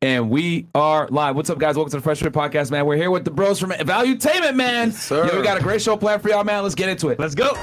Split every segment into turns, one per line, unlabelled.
And we are live. What's up, guys? Welcome to the FreshandFit Podcast, man. We're here with the bros from Valuetainment, man.
Yes, sir.
Yo, we got a great show planned for y'all, man. Let's get into it.
Let's go.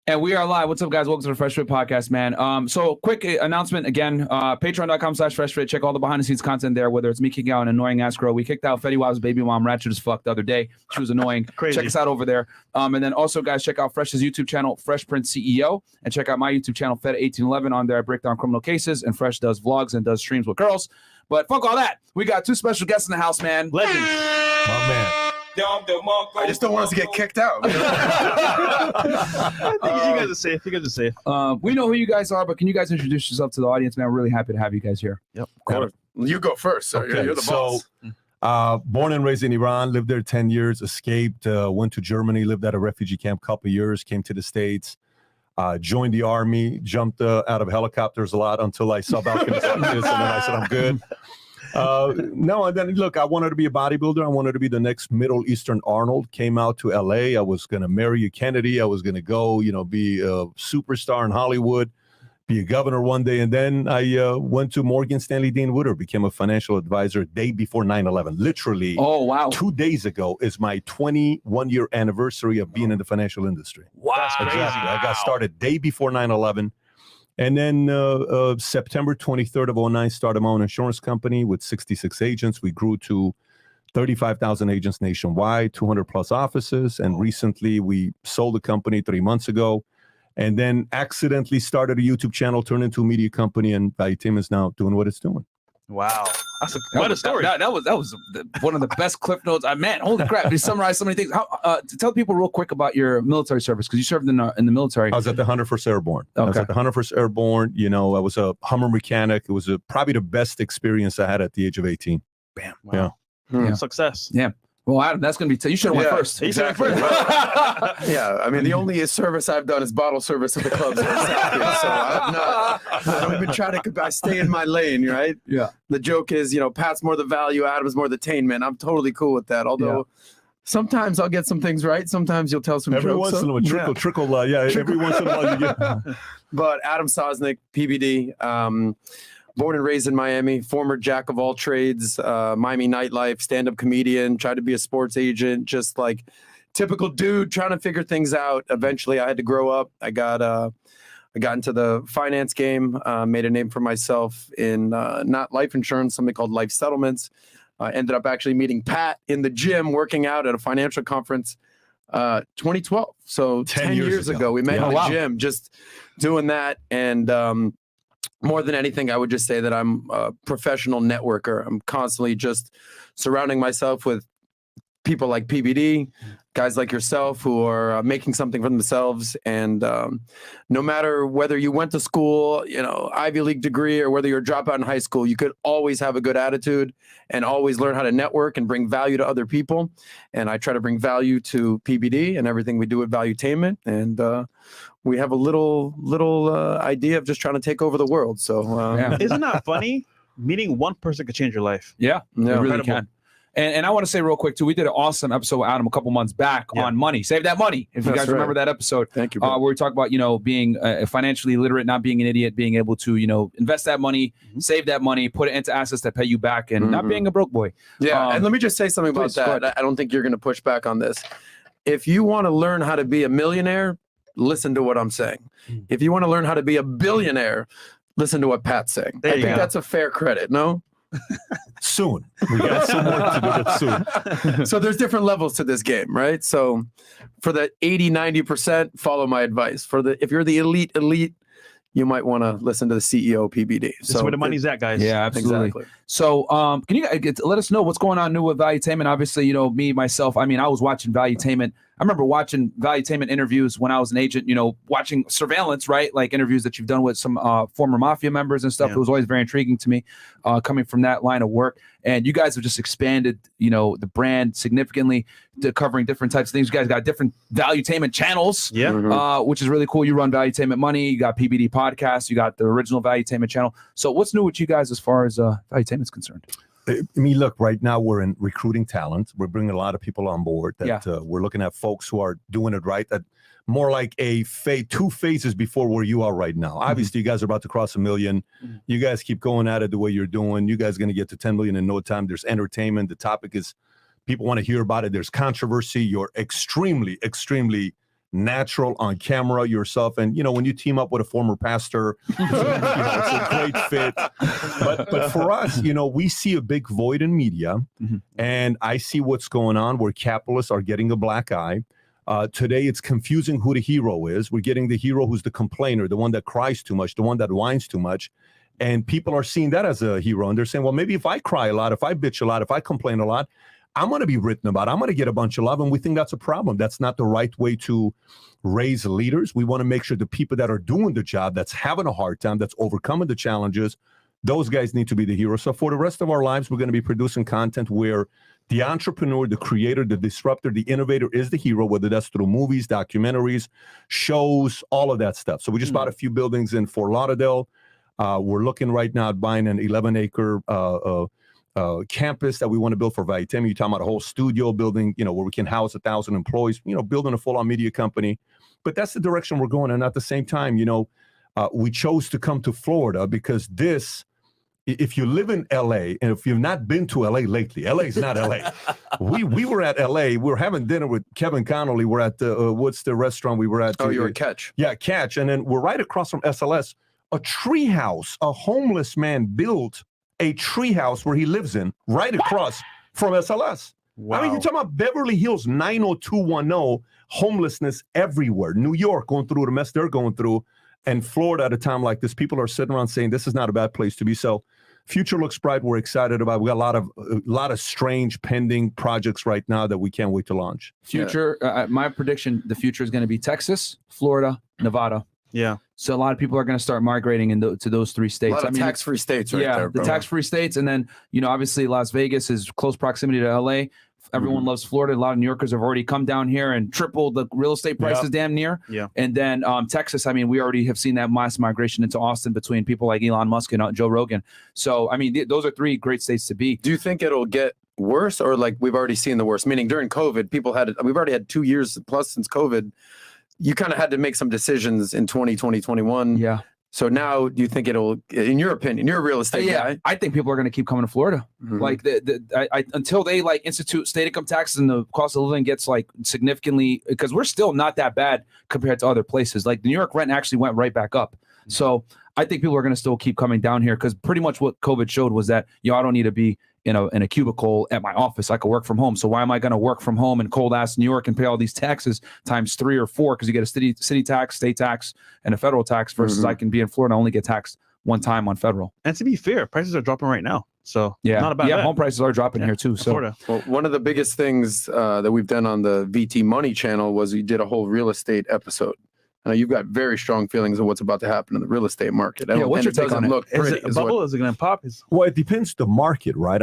And we are live. What's up, guys? Welcome to the FreshandFit Podcast, man. So quick announcement again, patreon.com/FreshFit. Check all the behind the scenes content there, whether it's me kicking out an annoying ass girl. We kicked out Fetty Wap's baby mom, ratchet as fuck, the other day. She was annoying.
Crazy.
Check us out over there. And then also, guys, check out Fresh's YouTube channel, Fresh Prince CEO, and check out my YouTube channel, Fed1811. On there, I break down criminal cases, and Fresh does vlogs and does streams with girls. But fuck all that. We got two special guests in the house, man.
Legends.
Oh, man. I just don't want us to get kicked out.
I think you guys are safe. You guys are safe.
We know who you guys are, but can you guys introduce yourself to the audience, man? We're really happy to have you guys here.
Yep.
Cool. You go first, sir.
Okay,
You're the
so,
boss.
Born and raised in Iran, lived there 10 years, escaped, went to Germany, lived at a refugee camp a couple of years, came to the States, joined the army, jumped out of helicopters a lot until I saw balconies like this, and then I said, I'm good. No, and then look, I wanted to be a bodybuilder. I wanted to be the next Middle Eastern Arnold. Came out to LA. I was going to marry a Kennedy. I was going to go, be a superstar in Hollywood, be a governor one day. And then I went to Morgan Stanley Dean Woodard, became a financial advisor day before 9/11. Literally,
Oh, wow.
2 days ago is my 21-year anniversary of being in the financial industry.
Wow.
That's crazy.
Exactly. I got started day before 9/11. And then September 23rd of 2009, started my own insurance company with 66 agents. We grew to 35,000 agents nationwide, 200 plus offices. And recently we sold the company 3 months ago, and then accidentally started a YouTube channel, turned into a media company, and Valuetainment is now doing what it's doing.
Wow. What a story.
That was one of the best clip notes. Man, holy crap! You summarized so many things. To tell people real quick about your military service, because you served in the military.
I was at the 101st Airborne. I was
Okay.
at the 101st Airborne. I was a Hummer mechanic. It was probably the best experience I had at the age of 18.
Bam.
Wow.
Yeah.
Success.
Yeah. Well, Adam, that's going to be. You should have went
Yeah,
first.
exactly. Yeah, I mean, the only service I've done is bottle service at the clubs. So I've been trying to stay in my lane, right?
Yeah.
The joke is, Pat's more the value, Adam's more the attainment. I'm totally cool with that. Although sometimes I'll get some things right. Sometimes you'll tell some
Every
jokes.
once in a while, trickle. Every once in a while you get.
But Adam Sosnick, PBD, born and raised in Miami, former jack of all trades, Miami nightlife, stand-up comedian, tried to be a sports agent, just like typical dude trying to figure things out. Eventually, I had to grow up. I got into the finance game, made a name for myself in not life insurance, something called life settlements. Ended up actually meeting Pat in the gym, working out at a financial conference, 2012. So 10 years ago, we met in the gym, just doing that. And more than anything, I would just say that I'm a professional networker. I'm constantly just surrounding myself with people like PBD, guys like yourself who are making something for themselves. And no matter whether you went to school, Ivy League degree, or whether you're a dropout in high school, you could always have a good attitude and always learn how to network and bring value to other people. And I try to bring value to PBD and everything we do at Valuetainment. And we have a little idea of just trying to take over the world. So
Isn't that funny? Meeting one person could change your life.
Yeah, it really
Incredible.
can. And I want to say real quick, too, we did an awesome episode with Adam a couple months back on money. Save that money. If you guys remember that episode.
Thank you,
where we talk about, being financially literate, not being an idiot, being able to, invest that money, save that money, put it into assets that pay you back, and not being a broke boy.
Yeah, and let me just say something about that. I don't think you're going to push back on this. If you want to learn how to be a millionaire, listen to what I'm saying. If you want to learn how to be a billionaire, listen to what Pat's saying. I think that's a fair credit, no?
Soon. We got some work to do, but soon.
So there's different levels to this game, right? So for the 80-90%, follow my advice. If you're the elite, you might want to listen to the CEO PBD.
This is where the money's at, guys.
Yeah, absolutely.
Exactly.
So, can you let us know what's going on new with Valuetainment? Obviously, me, myself, I was watching Valuetainment. I remember watching Valuetainment interviews when I was an agent, watching surveillance, right? Like interviews that you've done with some former mafia members and stuff.
Yeah.
It was always very intriguing to me coming from that line of work. And you guys have just expanded, the brand significantly to covering different types of things. You guys got different Valuetainment channels,
Yeah.
which is really cool. You run Valuetainment Money. You got PBD Podcast. You got the original Valuetainment channel. So what's new with you guys as far as Valuetainment's concerned?
Look, right now we're in recruiting talent. We're bringing a lot of people on board. We're looking at folks who are doing it right. That more like two phases before where you are right now. Obviously, you guys are about to cross 1 million. You guys keep going at it the way you're doing. You guys are going to get to 10 million in no time. There's entertainment. The topic is people want to hear about it. There's controversy. You're extremely, extremely natural on camera yourself, and when you team up with a former pastor, it's a great fit. But for us, we see a big void in media, and I see what's going on where capitalists are getting a black eye. Today, it's confusing who the hero is. We're getting the hero who's the complainer, the one that cries too much, the one that whines too much, and people are seeing that as a hero, and they're saying, well, maybe if I cry a lot, if I bitch a lot, if I complain a lot, I'm going to be written about. I'm going to get a bunch of love, and we think that's a problem. That's not the right way to raise leaders. We want to make sure the people that are doing the job, that's having a hard time, that's overcoming the challenges, those guys need to be the heroes. So for the rest of our lives, we're going to be producing content where the entrepreneur, the creator, the disruptor, the innovator is the hero, whether that's through movies, documentaries, shows, all of that stuff. So we just bought a few buildings in Fort Lauderdale. We're looking right now at buying an 11-acre campus that we want to build for Valuetainment. You're talking about a whole studio building, where we can house 1,000 employees, building a full-on media company. But that's the direction we're going. And at the same time, we chose to come to Florida because if you live in LA, and if you've not been to LA lately, LA is not LA. We were at LA. We were having dinner with Kevin Connolly. We're at what's the restaurant we were at?
Oh, you were at Catch.
Yeah, Catch. And then we're right across from SLS. A treehouse, a homeless man built a treehouse where he lives in right across from SLS.
Wow.
I mean, you're talking about Beverly Hills, 90210, homelessness everywhere. New York going through the mess they're going through. And Florida at a time like this, people are sitting around saying this is not a bad place to be. So future looks bright. We're excited about it. We got a lot of strange pending projects right now that we can't wait to launch.
Future, my prediction, the future is going to be Texas, Florida, Nevada.
Yeah.
So a lot of people are going to start migrating to those three states.
A lot of tax-free states right there, bro.
The tax-free states. And then, obviously Las Vegas is close proximity to LA. Everyone loves Florida. A lot of New Yorkers have already come down here and tripled the real estate prices damn near.
Yeah.
And then Texas, we already have seen that mass migration into Austin between people like Elon Musk and Joe Rogan. So, those are three great states to be.
Do you think it'll get worse, or like we've already seen the worst? Meaning during COVID, we've already had 2 years plus since COVID. You kind of had to make some decisions in 2020, 2021.
Yeah.
So now, do you think it'll, in your opinion, you're a real estate guy?
I think people are going to keep coming to Florida. Like until they institute state income taxes and the cost of living gets significantly, because we're still not that bad compared to other places. Like the New York rent actually went right back up. So I think people are going to still keep coming down here because pretty much what COVID showed was that I don't need to be in a cubicle at my office. I could work from home. So why am I going to work from home in cold ass New York and pay all these taxes times 3 or 4? Because you get a city tax, state tax, and a federal tax versus I can be in Florida and only get taxed one time on federal.
And to be fair, prices are dropping right now. So not about
home prices are dropping here too. So
Florida.
Well, one of the biggest things that we've done on the VT Money channel was we did a whole real estate episode. You've got very strong feelings of what's about to happen in the real estate market.
What's your take on it?
Is it a bubble? Is it going to pop?
Well, it depends the market, right?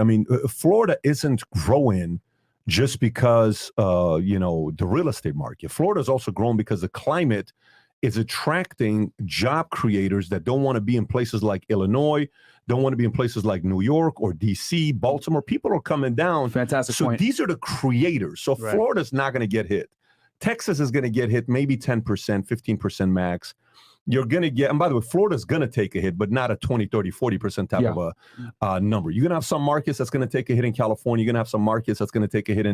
Florida isn't growing just because, the real estate market. Florida is also growing because the climate is attracting job creators that don't want to be in places like Illinois, don't want to be in places like New York or DC, Baltimore. People are coming down.
Fantastic
point.
So
these are the creators. So Florida's not going to get hit. Texas is going to get hit maybe 10%, 15% max. You're going to get, and by the way, Florida's going to take a hit, but not a 20, 30, 40% type of a number. You're going to have some markets that's going to take a hit in California. You're going to have some markets that's going to take a hit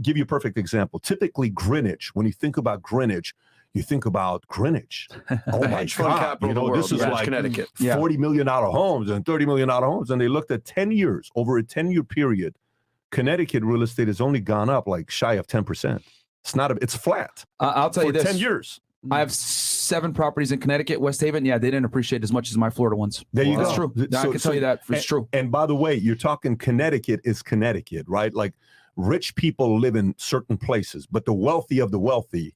give you a perfect example. Typically Greenwich, when you think about Greenwich, You think about Greenwich. Oh my
hedge fund
God.
capital of the world,
This is like
Connecticut.
$40 million homes and $30 million homes. And they looked at 10 years, over a 10-year period. Connecticut real estate has only gone up like shy of 10%. It's flat.
I'll tell you this.
10 years.
I have 7 properties in Connecticut, West Haven. Yeah, they didn't appreciate as much as my Florida ones.
There you go.
That's true. I can tell you that. It's true.
And by the way, you're talking Connecticut is Connecticut, right? Like rich people live in certain places, but the wealthy of the wealthy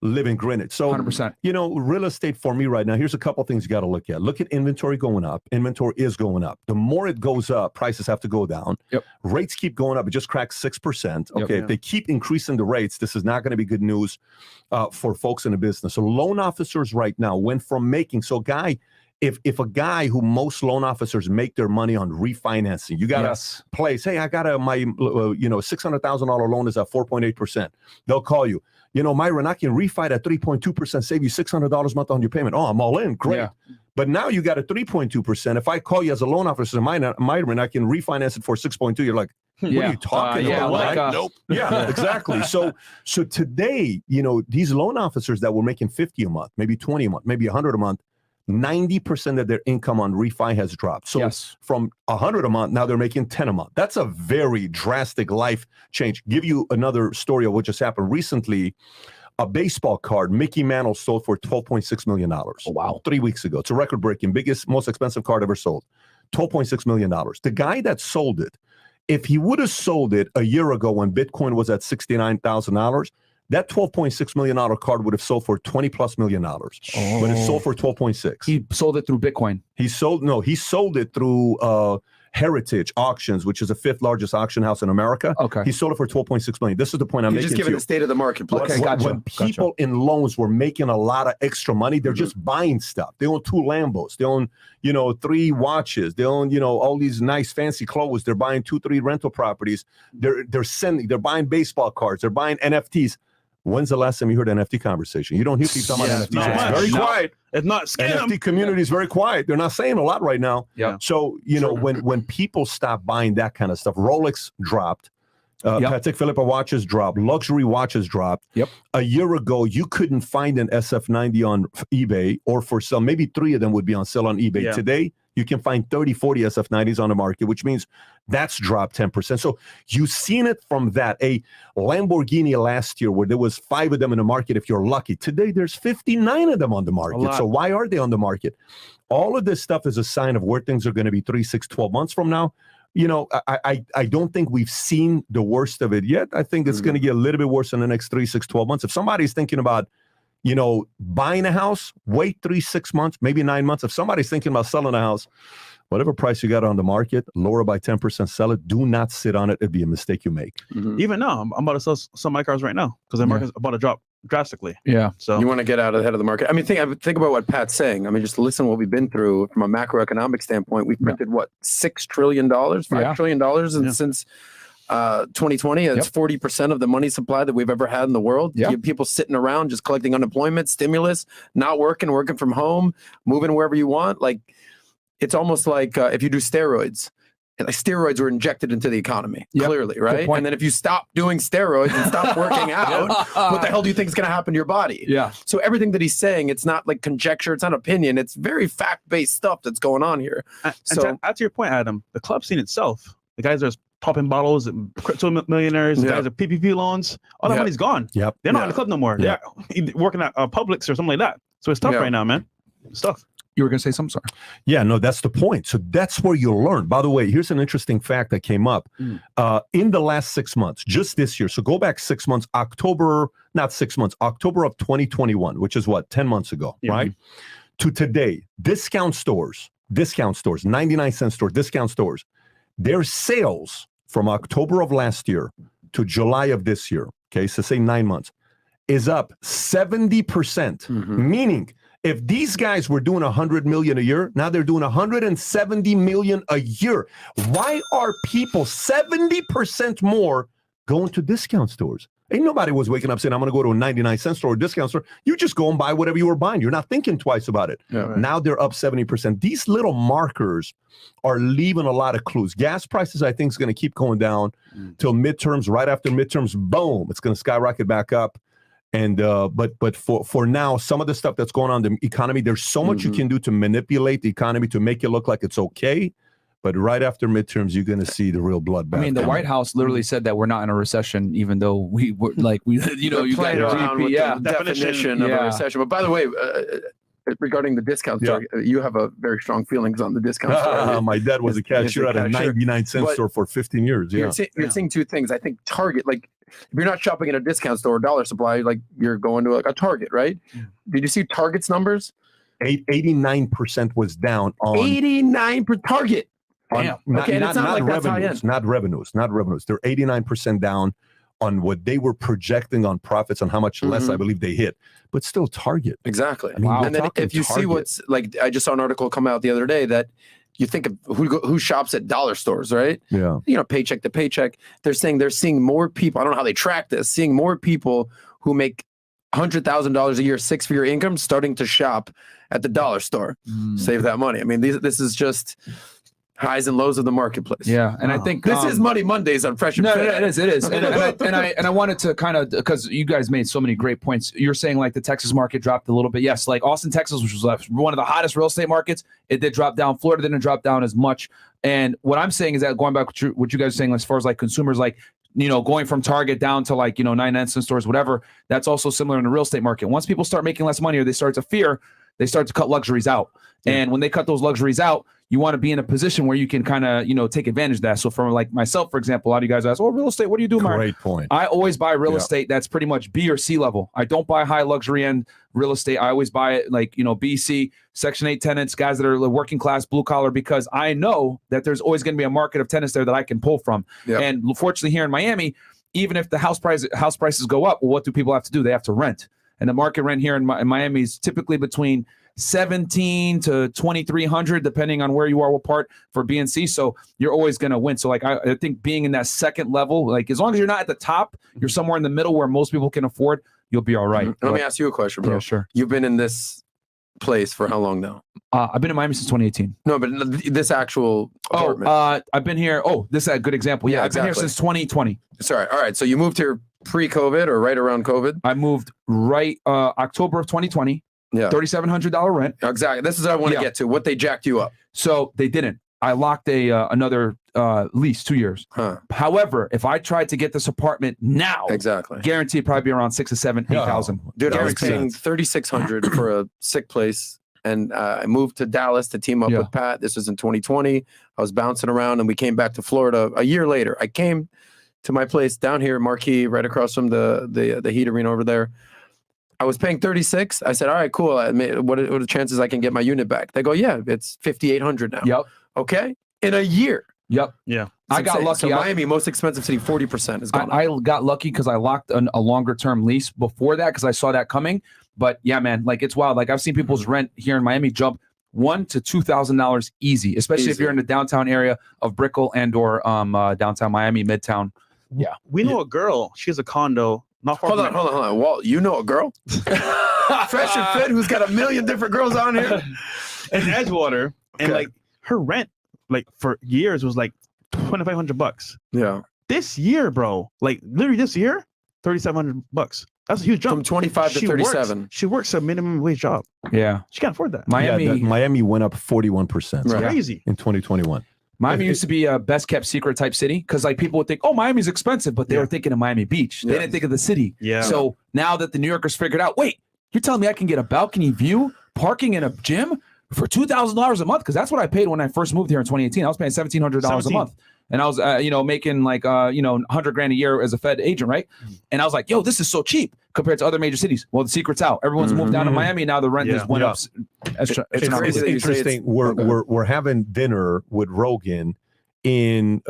live in Greenwich. So,
100%.
Real estate for me right now, here's a couple things you got to look at. Look at inventory going up. Inventory is going up. The more it goes up, prices have to go down.
Yep.
Rates keep going up. It just cracked 6%. Okay.
Yep.
If they keep increasing the rates, this is not going to be good news for folks in the business. So loan officers right now went from making, if a guy who most loan officers make their money on refinancing, you got to place, hey, I got my $600,000 loan is at 4.8%. They'll call you. Myron, I can refi at 3.2%, save you $600 a month on your payment. Oh, I'm all in. Great. Yeah. But now you got a 3.2%. If I call you as a loan officer, Myron, I can refinance it for 6.2. You're like, what are you talking about? Right? Nope. Yeah, exactly. So today, these loan officers that were making 50 a month, maybe 20 a month, maybe 100 a month, 90% of their income on refi has dropped. So from 100 a month, now they're making 10 a month. That's a very drastic life change. Give you another story of what just happened recently. A baseball card, Mickey Mantle, sold for $12.6 million. Oh, wow. 3 weeks ago. It's a record-breaking, biggest, most expensive card ever sold. $12.6 million. The guy that sold it, if he would have sold it a year ago when Bitcoin was at $69,000, that $12.6 million card would have sold for $20+ million. But it sold for 12.6.
He sold it through Bitcoin.
He sold it through Heritage Auctions, which is the 5th largest auction house in America. Okay. He sold it for 12.6 million. This is the point I'm making.
You're just giving the state of the marketplace.
Okay, gotcha. When people in loans were making a lot of extra money, they're just buying stuff. They own 2 Lambos. They own, 3 watches. They own, all these nice fancy clothes. They're buying 2-3 rental properties. They're buying baseball cards. They're buying NFTs. When's the last time you heard an NFT conversation? You don't hear people talking about NFTs. It's very quiet.
It's not scam.
NFT community is very quiet. They're not saying a lot right now.
Yeah.
So, when people stop buying that kind of stuff, Rolex dropped. Patek Philippe watches dropped. Luxury watches dropped.
Yep.
A year ago, you couldn't find an SF90 on eBay or for sale. Maybe 3 of them would be on sale on eBay. Yeah. Today, you can find 30, 40 SF90s on the market, which means that's dropped 10%. So you've seen it from that. A Lamborghini last year where there was 5 of them in the market if you're lucky. Today, there's 59 of them on the market. So why are they on the market? All of this stuff is a sign of where things are going to be 3, 6, 12 months from now. I don't think we've seen the worst of it yet. I think it's going to get a little bit worse in the next 3, 6, 12 months. If somebody's thinking about buying a house, wait 3, 6 months, maybe 9 months. If somebody's thinking about selling a house, whatever price you got on the market, lower by 10%, sell it. Do not sit on it. It'd be a mistake you make.
Mm-hmm. Even now, I'm about to sell some of my cars right now because the market's about to drop drastically.
Yeah.
So
you want to get out ahead of the market. I mean, think about what Pat's saying. I mean, just listen to what we've been through from a macroeconomic standpoint. We've printed $6 trillion, $5 trillion since 2020. That's 40% of the money supply that we've ever had in the world. You have people sitting around just collecting unemployment, stimulus, not working from home, moving wherever you want. Like, it's almost like if you do steroids. Like steroids were injected into the economy, clearly, right? And then if you stop doing steroids and stop working out, what the hell do you think is going to happen to your body?
Yeah.
So everything that he's saying, it's not like conjecture, it's not opinion, it's very fact-based stuff that's going on here.
So to your point, Adam, the club scene itself, the guys are popping bottles, crypto millionaires, the guys are PPP loans, all that money's gone.
Yep.
They're not in the club no more. They're working at Publix or something like that. So it's tough right now, man. It's tough.
You were going to say something, sorry.
Yeah, no, that's the point. So that's where you'll learn. By the way, here's an interesting fact that came up. In the last 6 months, just this year, so go back 6 months, October of 2021, which is what, 10 months ago, right? To today, discount stores, 99-cent store, discount stores, their sales from October of last year to July of this year, okay, so say 9 months, is up 70%, meaning if these guys were doing 100 million a year, now they're doing 170 million a year. Why are people 70% more going to discount stores? Ain't nobody was waking up saying, I'm going to go to a 99-cent store or discount store. You just go and buy whatever you were buying. You're not thinking twice about it. Yeah, right. Now they're up 70%. These little markers are leaving a lot of clues. Gas prices, I think, is going to keep going down till midterms. Right after midterms, boom, it's going to skyrocket back up. And but for now, some of the stuff that's going on in the economy, there's so much you can do to manipulate the economy to make it look like it's okay. But right after midterms, you're going to see the real bloodbath.
I mean, the White House literally said that we're not in a recession, even though we were like, you know, you got GDP,
the definition of a recession. But by the way, regarding the discount store, you have a very strong feelings on the discount store.
My dad was a cashier at a 99-cent store for 15 years. Yeah.
You're seeing two things. I think Target, like, if you're not shopping at a discount store or Dollar Supply, like you're going to a Target, right? Did you see Target's numbers?
89% was down on
89 per Target.
Not revenues. They're 89% down on what they were projecting on profits, on how much less I believe they hit, but still Target.
Exactly.
I mean,
and then if you see what's like, I just saw an article come out the other day that you think of who shops at dollar stores, right?
Yeah.
You know, paycheck to paycheck. They're saying they're seeing more people. I don't know how they track this. Seeing more people who make $100,000 a year, 6-figure income, starting to shop at the dollar store, save that money. I mean, this is just highs and lows of the marketplace.
Yeah, and I think
this is Money Mondays on Fresh.
No, it is. and I wanted to kind of, because you guys made so many great points. You're saying like the Texas market dropped a little bit. Yes, like Austin, Texas, which was one of the hottest real estate markets, it did drop down. Florida didn't drop down as much. And what I'm saying is that going back to what you guys are saying as far as like consumers, like, you know, going from Target down to like, you know, 99-cent stores, whatever, that's also similar in the real estate market. Once people start making less money or they start to fear, they start to cut luxuries out. And when they cut those luxuries out, you want to be in a position where you can kind of, you know, take advantage of that. So for like myself, for example, a lot of you guys ask, oh, real estate, what do you do, Myron?
Great point.
I always buy real estate that's pretty much B or C level. I don't buy high luxury end real estate. I always buy it like, you know, B, C, Section 8 tenants, guys that are working class, blue collar, because I know that there's always going to be a market of tenants there that I can pull from. Yep. And fortunately here in Miami, even if the house prices go up, well, what do people have to do? They have to rent. And the market rent here in Miami is typically between $1,700 to $2,300, depending on where you are, what part for B and C. So you're always going to win. So like, I think being in that second level, like as long as you're not at the top, you're somewhere in the middle where most people can afford, you'll be all right.
Let me ask you a question, bro.
Yeah, sure.
You've been in this place for how long now?
I've been in Miami since 2018.
No, but this actual apartment.
I've been here. Oh, this is a good example. Yeah, I've been here since 2020.
Sorry. All right. So you moved here pre-COVID or right around COVID?
I moved right October of 2020.
Yeah.
$3,700 rent.
Exactly. This is what I want to get to. What they jacked you up.
So they didn't. I locked another lease 2 years. However, if I tried to get this apartment now, guaranteed probably be around 6 or 7, 8,000.
Dude, I was paying $3,600 for a sick place, and I moved to Dallas to team up with Pat. This was in 2020. I was bouncing around, and we came back to Florida a year later. I came to my place down here, Marquee, right across from the Heat Arena over there. I was paying $36. I said, all right, cool. What are the chances I can get my unit back? They go, yeah, it's $5,800 now.
Yep.
Okay. In a year.
Yep.
Yeah.
I got lucky.
So Miami, most expensive city, 40% is gone.
I got lucky because I locked a longer term lease before that because I saw that coming. But yeah, man, like it's wild. Like I've seen people's rent here in Miami jump $1,000 to $2,000 easy, especially if you're in the downtown area of Brickell and or downtown Miami, Midtown. Yeah.
We know a girl. She has a condo.
Hold on. Walt, you know a girl? Fresh and Fit, who's got a million different girls on here?
In Edgewater. And like her rent, like for years was like $2,500.
Yeah.
This year, bro, like literally this year, $3,700. That's a huge jump.
From 25 to 37.
She works a minimum wage job.
Yeah.
She can't afford that.
Miami went up 41%.
It's crazy.
In 2021.
Miami used to be a best kept secret type city because like people would think, oh, Miami's expensive, but they were thinking of Miami Beach. They didn't think of the city. Yeah. So now that the New Yorkers figured out, wait, you're telling me I can get a balcony view, parking in a gym for $2,000 a month? Because that's what I paid when I first moved here in 2018. I was paying $1,700 a month. And I was, making like, $100,000 a year as a Fed agent, right? And I was like, yo, this is so cheap compared to other major cities. Well, the secret's out. Everyone's moved down to Miami. Now the rent just went up.
It's interesting. We're having dinner with Rogan in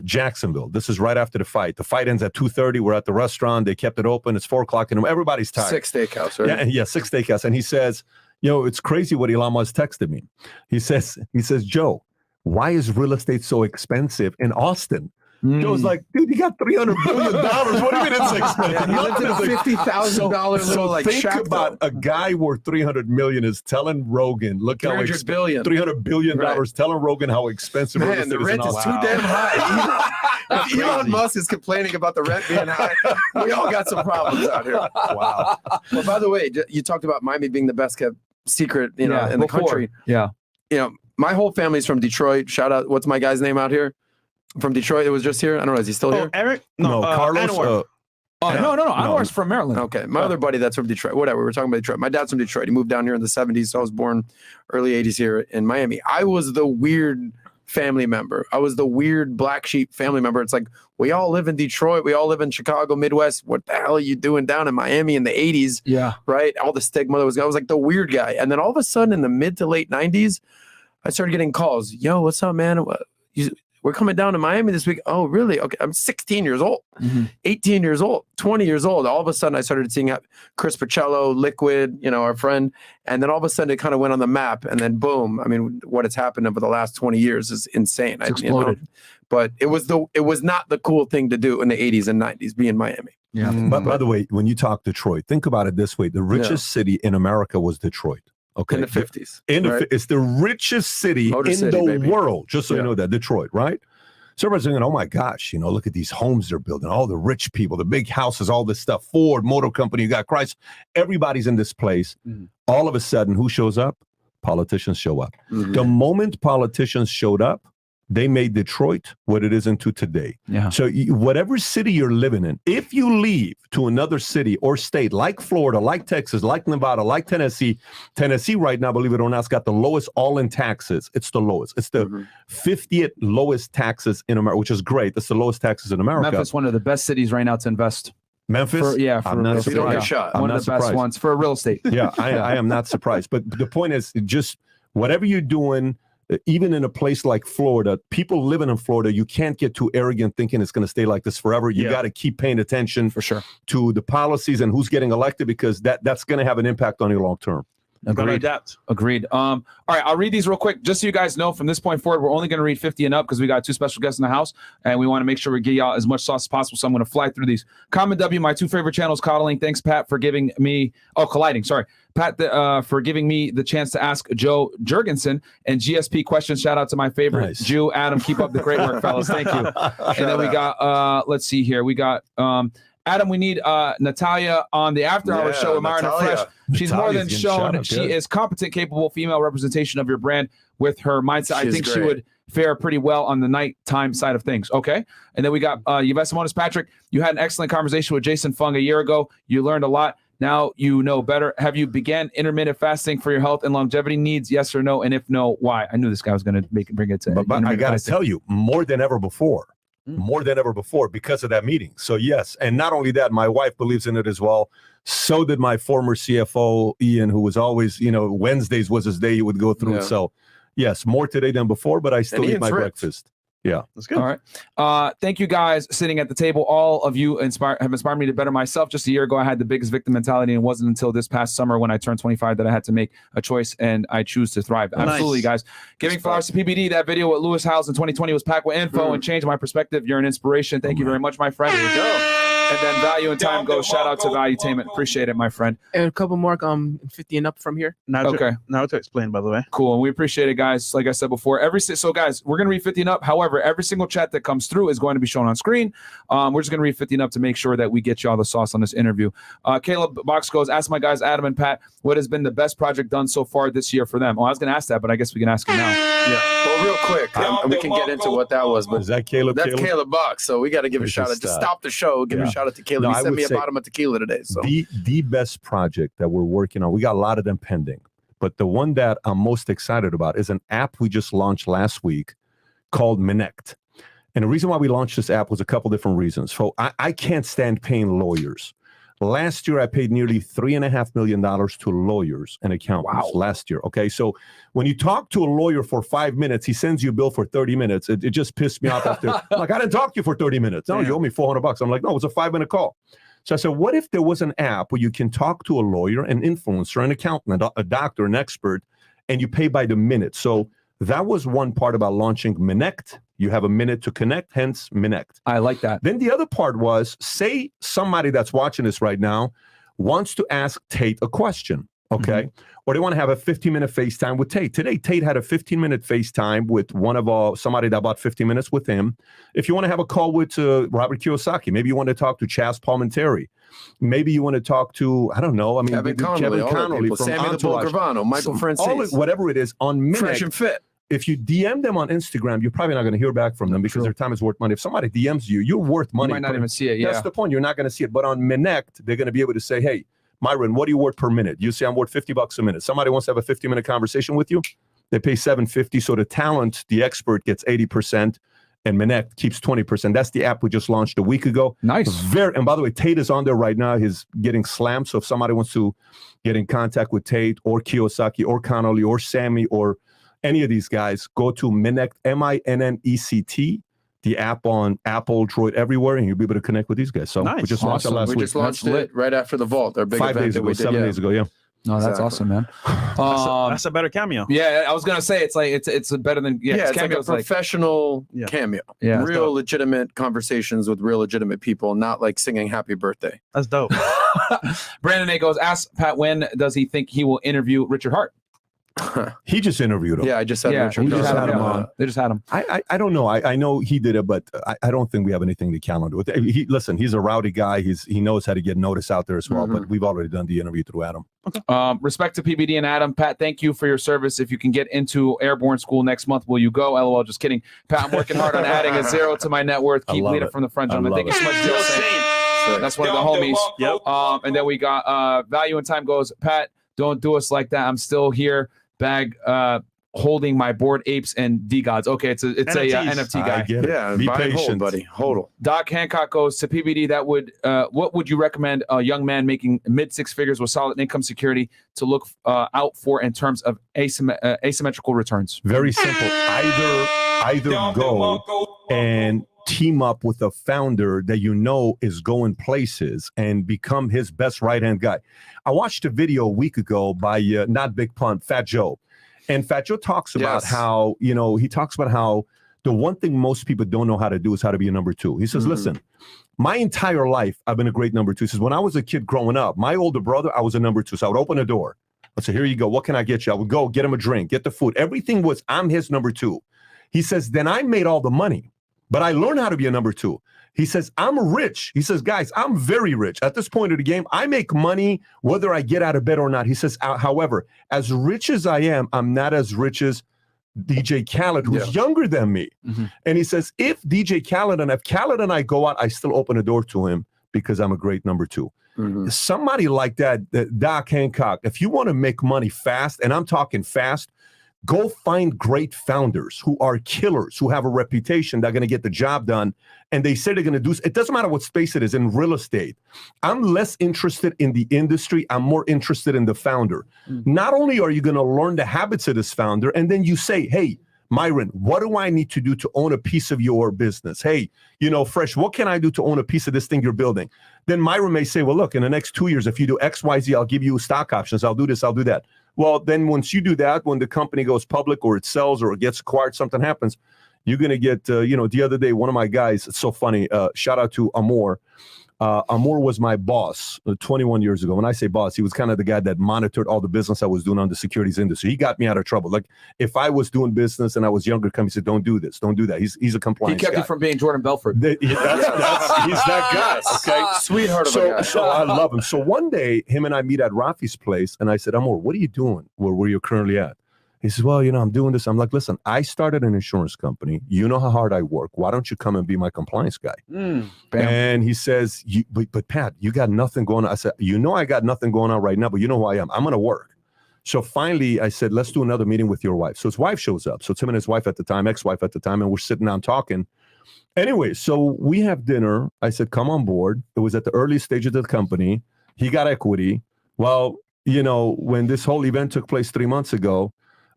Jacksonville. This is right after the fight. The fight ends at 2:30. We're at the restaurant. They kept it open. It's 4:00 in the everybody's tired.
Six Steakhouse, right?
Yeah, Six Steakhouse. And he says, it's crazy what Elon Musk texted me. He says, Joe, why is real estate so expensive in Austin? Joe's like, dude, you got $300 billion. What do you mean it's expensive?
Nothing $50,000 little like
think about a guy worth $300 million is telling Rogan, look how $300 billion telling Rogan how expensive
the rent is too damn high. If Elon Musk is complaining about the rent being high, we all got some problems out here. Wow. Well, by the way, you talked about Miami being the best kept secret, in the country.
Yeah.
My whole family's from Detroit. Shout out. What's my guy's name out here? From Detroit. It was just here. I don't know. Is he still here?
Eric?
No, Carlos.
Anwar.
No. Anwar's from Maryland.
Okay. My other buddy that's from Detroit. Whatever. We're talking about Detroit. My dad's from Detroit. He moved down here in the 70s. So I was born early 80s here in Miami. I was the weird family member. I was the weird black sheep family member. It's like, we all live in Detroit. We all live in Chicago, Midwest. What the hell are you doing down in Miami in the 80s?
Yeah.
Right? All the stigma that was, I was like the weird guy. And then all of a sudden in the mid to late 90s, I started getting calls. Yo, what's up, man? We're coming down to Miami this week. Oh, really? Okay. I'm 16 years old, 18 years old, 20 years old. All of a sudden I started seeing Chris Pacello, Liquid, our friend. And then all of a sudden it kind of went on the map, and then boom. I mean, what has happened over the last 20 years is insane.
It's exploded.
But it was not the cool thing to do in the 80s and 90s, be in Miami.
Yeah.
But by the way, when you talk Detroit, think about it this way. The richest city in America was Detroit. Okay.
In the 50s.
It's the richest city
Motor
in
City,
the
baby.
world, just so you know that, Detroit, right? So everybody's thinking, oh my gosh, look at these homes they're building, all the rich people, the big houses, all this stuff, Ford, Motor Company, you got Chrysler, everybody's in this place. All of a sudden, who shows up? Politicians show up. The moment politicians showed up, they made Detroit what it is into today.
Yeah.
So whatever city you're living in, if you leave to another city or state like Florida, like Texas, like Nevada, like Tennessee right now, believe it or not, has got the lowest all-in taxes. It's the lowest. It's the 50th lowest taxes in America, which is great. That's the lowest taxes in America.
Memphis, one of the best cities right now to invest.
Memphis?
I'm not
If you don't get shot.
One of the best ones for real estate.
Yeah, I am not surprised. But the point is, just whatever you're doing, even in a place like Florida, people living in Florida, you can't get too arrogant thinking it's going to stay like this forever. You got to keep paying attention
for sure
to the policies and who's getting elected, because that's going to have an impact on you long term.
Agreed. All right, I'll read these real quick, just so you guys know. From this point forward, we're only going to read 50 and up because we got 2 special guests in the house, and we want to make sure we get y'all as much sauce as possible. So I'm going to fly through these. Comment W, my 2 favorite channels, coddling. Thanks, Pat, for giving me. Colliding. Sorry, Pat, for giving me the chance to ask Joe Jurgensen and GSP questions. Shout out to my favorite Jew, Adam. Keep up the great work, fellas. Thank you. And then we got. Let's see here. We got. Adam, we need Natalia on the After Hours show with Myron and Fresh. She's more than shown. She is competent, capable female representation of your brand with her mindset. I think she would fare pretty well on the nighttime side of things. Okay. And then we got Yves Simonis. Patrick, you had an excellent conversation with Jason Fung a year ago. You learned a lot. Now you know better. Have you began intermittent fasting for your health and longevity needs? Yes or no? And if no, why? I knew this guy was going to bring it to.
But I got to tell you, more than ever before. More than ever before because of that meeting. So yes, and not only that, my wife believes in it as well. So did my former CFO, Ian, who was always, Wednesdays was his day he would go through. So yes, more today than before, but I still eat my breakfast. Yeah.
That's good.
All right. Thank you guys sitting at the table. All of you have inspired me to better myself. Just a year ago, I had the biggest victim mentality, and it wasn't until this past summer when I turned 25 that I had to make a choice, and I choose to thrive. Absolutely, guys. Giving flowers to PBD. That video with Lewis Howes in 2020 was packed with info and changed my perspective. You're an inspiration. Thank you very much, my friend. Here we go. And then Value and Time Go. Shout out to Valuetainment. Appreciate it, my friend.
And a couple more 50 and up from here.
Now to explain, by the way.
Cool. And we appreciate it, guys. Like I said before, so guys, we're going to read 50 and up. However, every single chat that comes through is going to be shown on screen. We're just going to read 50 and up to make sure that we get you all the sauce on this interview. Caleb Box goes, ask my guys, Adam and Pat, what has been the best project done so far this year for them? Oh, I was going to ask that, but I guess we can ask him now.
Yeah. Well, real quick, we can get into what that was. But
is that Caleb?
That's Caleb Box. So we got to give a shout out. Just stop the show. Give a shout out to Caleb.
No,
he sent me a bottle of tequila today. So
the best project that we're working on, we got a lot of them pending, but the one that I'm most excited about is an app we just launched last week called Minnect. And the reason why we launched this app was a couple different reasons. So I can't stand paying lawyers. Last year, I paid nearly $3.5 million to lawyers and accountants last year. Okay. So when you talk to a lawyer for 5 minutes, he sends you a bill for 30 minutes. It just pissed me off after. Like, I didn't talk to you for 30 minutes. No, you owe me $400. I'm like, no, it was a 5-minute call. So I said, what if there was an app where you can talk to a lawyer, an influencer, an accountant, a doctor, an expert, and you pay by the minute? So that was one part about launching Minnect. You have a minute to connect, hence Minnect.
I like that.
Then the other part was, say somebody that's watching this right now wants to ask Tate a question. Okay. Or they want to have a 15-minute FaceTime with Tate. Today, Tate had a 15-minute FaceTime with somebody that bought 15 minutes with him. If you want to have a call with Robert Kiyosaki, maybe you want to talk to Chaz Palminteri. Maybe you want to talk to, I don't know. I mean,
Kevin Connolly from
Sammy
Entourage, the Gravano, Michael Francis.
Whatever it is on Minnect.
Fresh and Fit.
If you DM them on Instagram, you're probably not going to hear back from them because their time is worth money. If somebody DMs you, you're worth money.
You might not even see it. Yeah.
That's the point. You're not going to see it. But on Minnect, they're going to be able to say, hey, Myron, what are you worth per minute? You say I'm worth $50 a minute. Somebody wants to have a 50-minute conversation with you. They pay $750. So the talent, the expert gets 80%, and Minnect keeps 20%. That's the app we just launched a week ago.
Nice.
And by the way, Tate is on there right now. He's getting slammed. So if somebody wants to get in contact with Tate or Kiyosaki or Connolly or Sammy or any of these guys, go to Minnect, Minnect, the app on Apple, Droid, everywhere, and you'll be able to connect with these guys. So we just launched it last week.
We just launched it right after the Vault, our big
5
event
days ago, 7 days ago, yeah.
No, that's awesome, man.
That's a better cameo.
Yeah, I was gonna say it's like it's better than
it's like a professional cameo.
Yeah,
real legitimate conversations with real legitimate people, not like singing happy birthday.
That's dope.
Brandon A goes, ask Pat when does he think he will interview Richard Hart?
He just interviewed him.
Yeah, I just had Richard.
We just had him on. They just had him.
I don't know. I know he did it, but I don't think we have anything to calendar with. Listen, he's a rowdy guy. He knows how to get notice out there as well. But we've already done the interview through Adam.
Okay. Respect to PBD and Adam. Pat, thank you for your service. If you can get into airborne school next month, will you go? LOL, just kidding. Pat, I'm working hard on adding a zero to my net worth. Keep leading from the front, gentlemen. Thank you so much. That's one of the homies. Yep. And then we got Value and Time goes, Pat, don't do us like that. I'm still here. Bag holding my Bored Apes and D-Gods. Okay, it's a NFT guy.
Yeah,
be
patient,
patient,
buddy. Hold.
Doc Hancock goes to PBD. That would what would you recommend a young man making mid six figures with solid income security to look out for in terms of asymmetrical returns?
Very simple. Either go and team up with a founder that you know is going places and become his best right-hand guy. I watched a video a week ago by not Big Pun, Fat Joe. And Fat Joe talks about how, he talks about how the one thing most people don't know how to do is how to be a number two. He says, listen, my entire life, I've been a great number two. He says, when I was a kid growing up, my older brother, I was a number two. So I would open a door. I'd say, here you go. What can I get you? I would go get him a drink, get the food. Everything was, I'm his number two. He says, then I made all the money. But I learned how to be a number two. He says, I'm rich. He says, guys, I'm very rich. At this point of the game, I make money whether I get out of bed or not. He says, however, as rich as I am, I'm not as rich as DJ Khaled, who's younger than me. And he says, if Khaled and I go out, I still open a door to him because I'm a great number two. Somebody like that, Doc Hancock, if you want to make money fast, and I'm talking fast, go find great founders who are killers, who have a reputation, that are going to get the job done. And they say they're going to do, it doesn't matter what space it is in real estate. I'm less interested in the industry. I'm more interested in the founder. Not only are you going to learn the habits of this founder, and then you say, hey, Myron, what do I need to do to own a piece of your business? Hey, Fresh, what can I do to own a piece of this thing you're building? Then Myron may say, well, look, in the next 2 years, if you do X, Y, Z, I'll give you stock options. I'll do this, I'll do that. Well, then once you do that, when the company goes public or it sells or it gets acquired, something happens, you're going to get, the other day, one of my guys, it's so funny, shout out to Amor. Amor was my boss 21 years ago. When I say boss, he was kind of the guy that monitored all the business I was doing on the securities industry. He got me out of trouble. Like if I was doing business and I was younger, he said, don't do this, don't do that. He's a compliance guy.
He kept you from being Jordan Belfort.
He's that guy. Okay,
sweetheart of a guy.
So I love him. So one day, him and I meet at Rafi's place, and I said, Amor, what are you doing where you're currently at? He says, well, I'm doing this. I'm like, listen, I started an insurance company. You know how hard I work. Why don't you come and be my compliance guy? And he says, but Pat, you got nothing going on. I said, I got nothing going on right now, but you know who I am. I'm going to work. So finally, I said, let's do another meeting with your wife. So his wife shows up. So it's him and his wife at the time, ex-wife at the time, and we're sitting down talking. Anyway, so we have dinner. I said, come on board. It was at the early stage of the company. He got equity. Well, when this whole event took place 3 months ago,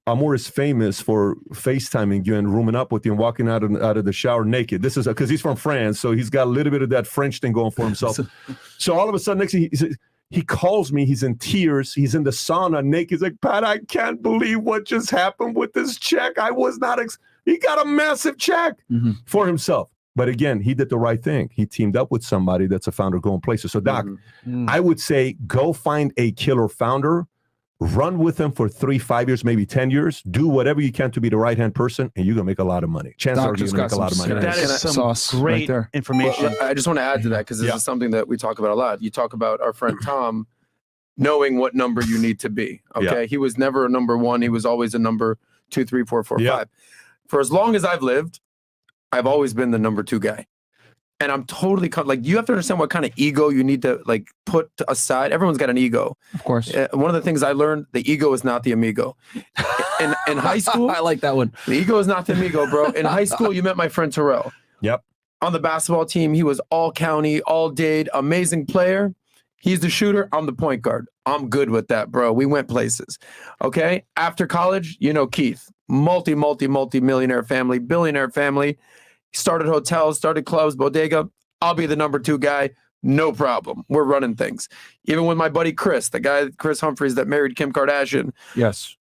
Amor is famous for FaceTiming you and rooming up with you and walking out of the shower naked. This is because he's from France, so he's got a little bit of that French thing going for himself. So all of a sudden, next thing he calls me. He's in tears. He's in the sauna naked. He's like, Pat, I can't believe what just happened with this check. I was not. He got a massive check for himself. But again, he did the right thing. He teamed up with somebody that's a founder going places. So Doc, I would say go find a killer founder. Run with them for 3-5 years, maybe 10 years. Do whatever you can to be the right-hand person, and you're going to make a lot of money. Chances are you're going to make a lot of money.
That is some
sauce right
great
there.
information.
Well, I just want to add to that because this is something that we talk about a lot. You talk about our friend Tom knowing what number you need to be. Okay. He was never a number one. He was always a number 2, 3, 4, 4, 5. For as long as I've lived, I've always been the number 2 guy. And I'm totally like, you have to understand what kind of ego you need to like put aside. Everyone's got an ego.
Of course.
One of the things I learned, the ego is not the amigo. In high school,
I like that one.
The ego is not the amigo, bro. In high school, you met my friend Terrell.
Yep.
On the basketball team, he was all county, all dade, amazing player. He's the shooter. I'm the point guard. I'm good with that, bro. We went places. Okay. After college, you know, Keith, multi-millionaire family, billionaire family. Started hotels, started clubs, bodega. I'll be the number 2 guy. No problem. We're running things. Even with my buddy Chris, the guy, Chris Humphries that married Kim Kardashian.
Yes.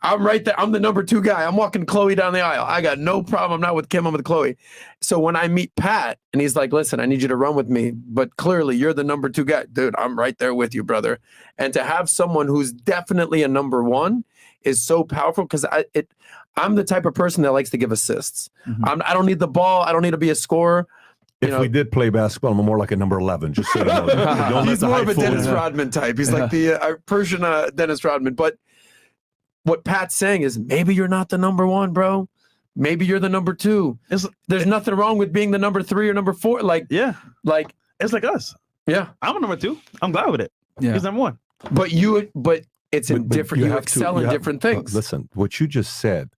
I'm right there. I'm the number 2 guy. I'm walking Chloe down the aisle. I got no problem. I'm not with Kim. I'm with Chloe. So when I meet Pat and he's like, listen, I need you to run with me, but clearly you're the number 2 guy. Dude, I'm right there with you, brother. And to have someone who's definitely a number 1 is so powerful because I'm the type of person that likes to give assists. I don't need the ball. I don't need to be a scorer.
If we did play basketball, I'm more like a number 11. Just so you know.
He's more of a Dennis Rodman type. He's like the Persian Dennis Rodman. But what Pat's saying is maybe you're not the number 1, bro. Maybe you're the number 2. There's nothing wrong with being the number 3 or number 4. Like
it's like us.
Yeah,
I'm a number 2. I'm glad with it.
Yeah,
he's number 1.
But it's in different. You excel in different things.
Listen, what you just said.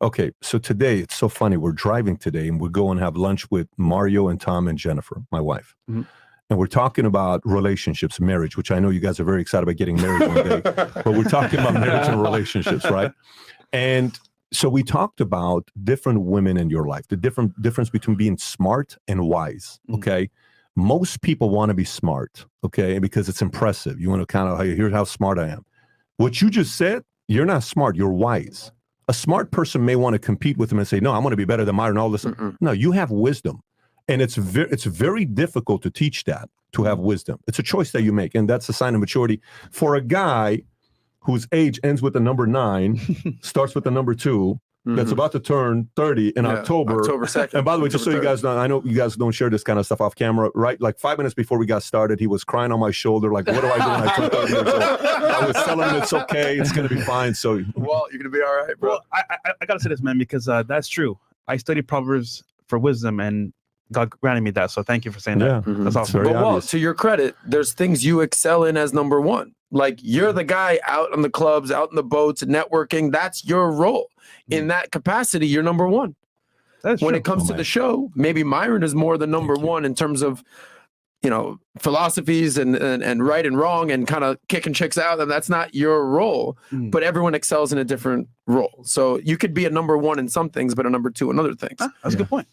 Okay, so today it's so funny. We're driving today, and we're going to have lunch with Mario and Tom and Jennifer, my wife, and we're talking about relationships, marriage, which I know you guys are very excited about getting married one day. But we're talking about marriage and relationships, right? And so we talked about different women in your life, the difference between being smart and wise. Okay, most people want to be smart, okay, because it's impressive. You want to kind of here's how smart I am. What you just said, you're not smart. You're wise. A smart person may want to compete with him and say, no, I'm going to be better than Myron, all this. No, you have wisdom. And it's very difficult to teach that, to have wisdom. It's a choice that you make. And that's a sign of maturity. For a guy whose age ends with the number 9, starts with the number 2, that's about to turn 30 in October 2nd. And by the way, just so you guys know, I know you guys don't share this kind of stuff off camera, right? Like 5 minutes before we got started, he was crying on my shoulder, like, what do I do when I turn 30 years old? I was telling him it's okay, it's going to be fine. So,
well, you're going to be all right, bro.
Well, I got to say this, man, because that's true. I studied Proverbs for wisdom, and God granted me that. So thank you for saying that. That's awesome.
But well, to your credit, there's things you excel in as number 1. Like you're the guy out on the clubs, out in the boats, networking. That's your role. In that capacity, you're number 1.
That's
when
true.
it comes to the show, maybe Myron is more the number 1 in terms of, philosophies and right and wrong and kind of kicking chicks out. And that's not your role, but everyone excels in a different role. So you could be a number 1 in some things, but a number 2 in other things.
That's a good point.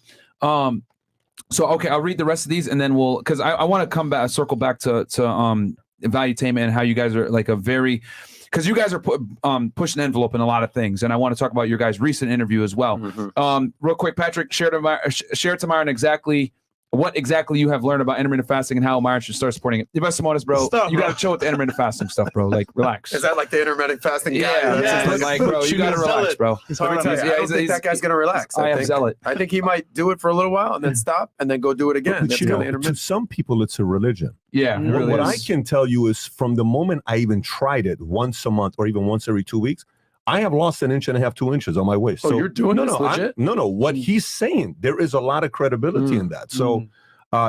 So, okay, I'll read the rest of these and then because I want to circle back to Valuetainment and how you guys are like because you guys are pushing the envelope in a lot of things, and I want to talk about your guys' recent interview as well. Real quick, Patrick, share to Myron exactly what exactly you have learned about intermittent fasting and how Myron should start supporting it. Simonis, bro, you got to chill with the intermittent fasting stuff, bro. Like, relax.
Is that like the intermittent fasting guy?
Yeah, like, bro, you got to relax, bro.
I don't think that guy's going to relax. I think he might do it for a little while and then stop and then go do it again.
But to some people, it's a religion.
Yeah, it really
what
is.
I can tell you is from the moment I even tried it once a month or even once every 2 weeks, I have lost 1.5 inches, 2 inches on my waist.
So you're doing this legit?
No. What he's saying, there is a lot of credibility in that. So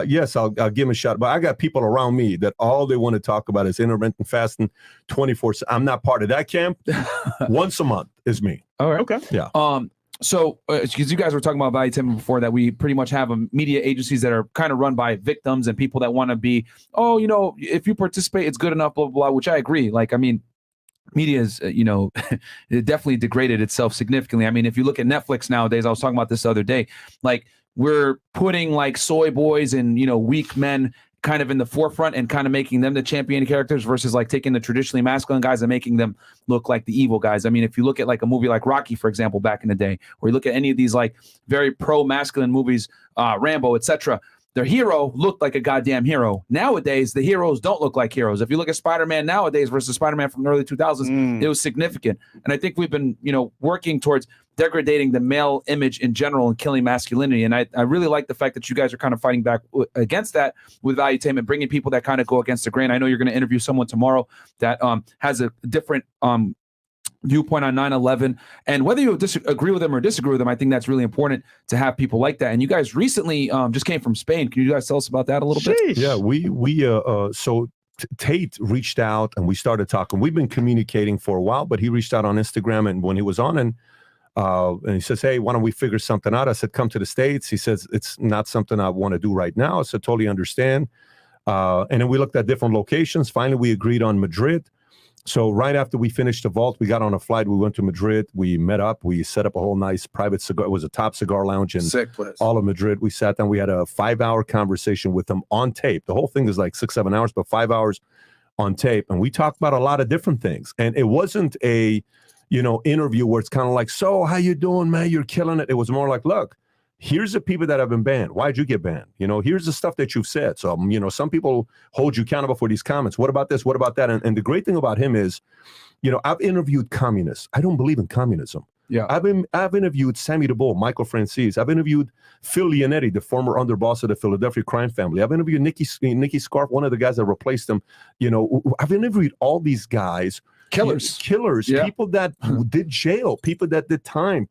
yes, I'll give him a shot. But I got people around me that all they want to talk about is intermittent fasting 24/7. I'm not part of that camp. Once a month is me.
All right.
Okay. Yeah.
So, because you guys were talking about Valuetainment before, that we pretty much have media agencies that are kind of run by victims and people that want to be, if you participate, it's good enough, blah, blah, blah, which I agree. Like, I mean, media is, it definitely degraded itself significantly. I mean, if you look at Netflix nowadays, I was talking about this the other day, like we're putting like soy boys and, weak men kind of in the forefront and kind of making them the champion characters versus like taking the traditionally masculine guys and making them look like the evil guys. I mean, if you look at like a movie like Rocky, for example, back in the day, or you look at any of these like very pro-masculine movies, Rambo, etc., their hero looked like a goddamn hero. Nowadays, the heroes don't look like heroes. If you look at Spider-Man nowadays versus Spider-Man from the early 2000s, it was significant. And I think we've been, working towards degrading the male image in general and killing masculinity. And I really like the fact that you guys are kind of fighting back against that with Valuetainment, bringing people that kind of go against the grain. I know you're going to interview someone tomorrow that has a different viewpoint on 9/11, and whether you agree with them or disagree with them, I think that's really important to have people like that. And you guys recently just came from Spain. Can you guys tell us about that a little bit?
Yeah, so Tate reached out and we started talking. We've been communicating for a while, but he reached out on Instagram, and when he was on, and he says, "Hey, why don't we figure something out?" I said, "Come to the States." He says, "It's not something I want to do right now." I said, "Totally understand." And then we looked at different locations. Finally, we agreed on Madrid. So right after we finished the vault, we got on a flight. We went to Madrid. We met up. We set up a whole nice private cigar. It was a top cigar lounge in all of Madrid. We sat down. We had a 5-hour conversation with him on tape. The whole thing is like 6-7 hours, but 5 hours on tape. And we talked about a lot of different things. And it wasn't a, interview where it's kind of like, "So how you doing, man? You're killing it." It was more like, "Look, here's the people that have been banned. Why'd you get banned? Here's the stuff that you've said." So, some people hold you accountable for these comments. What about this? What about that? And the great thing about him is, I've interviewed communists. I don't believe in communism.
Yeah.
I've interviewed Sammy DeBow, Michael Francis. I've interviewed Phil Leonetti, the former underboss of the Philadelphia crime family. I've interviewed Nicky Scarf, one of the guys that replaced him. I've interviewed all these guys. Killers, yeah. People that did jail, people that did time.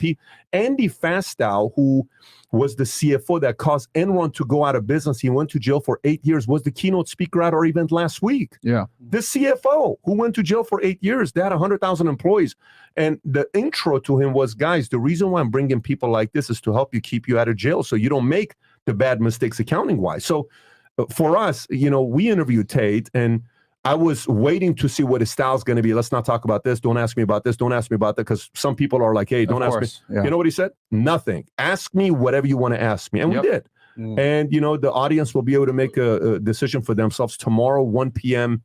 Andy Fastow, who was the CFO that caused Enron to go out of business, he went to jail for 8 years, was the keynote speaker at our event last week.
Yeah.
The CFO who went to jail for 8 years, they had 100,000 employees. And the intro to him was, "Guys, the reason why I'm bringing people like this is to help you keep you out of jail so you don't make the bad mistakes accounting-wise." So for us, we interviewed Tate, and I was waiting to see what his style is going to be. "Let's not talk about this. Don't ask me about this. Don't ask me about that." Because some people are like, "Hey, don't ask me."
Yeah.
You know what he said? "Nothing. Ask me whatever you want to ask me." And we did. And, the audience will be able to make a decision for themselves tomorrow, 1 p.m.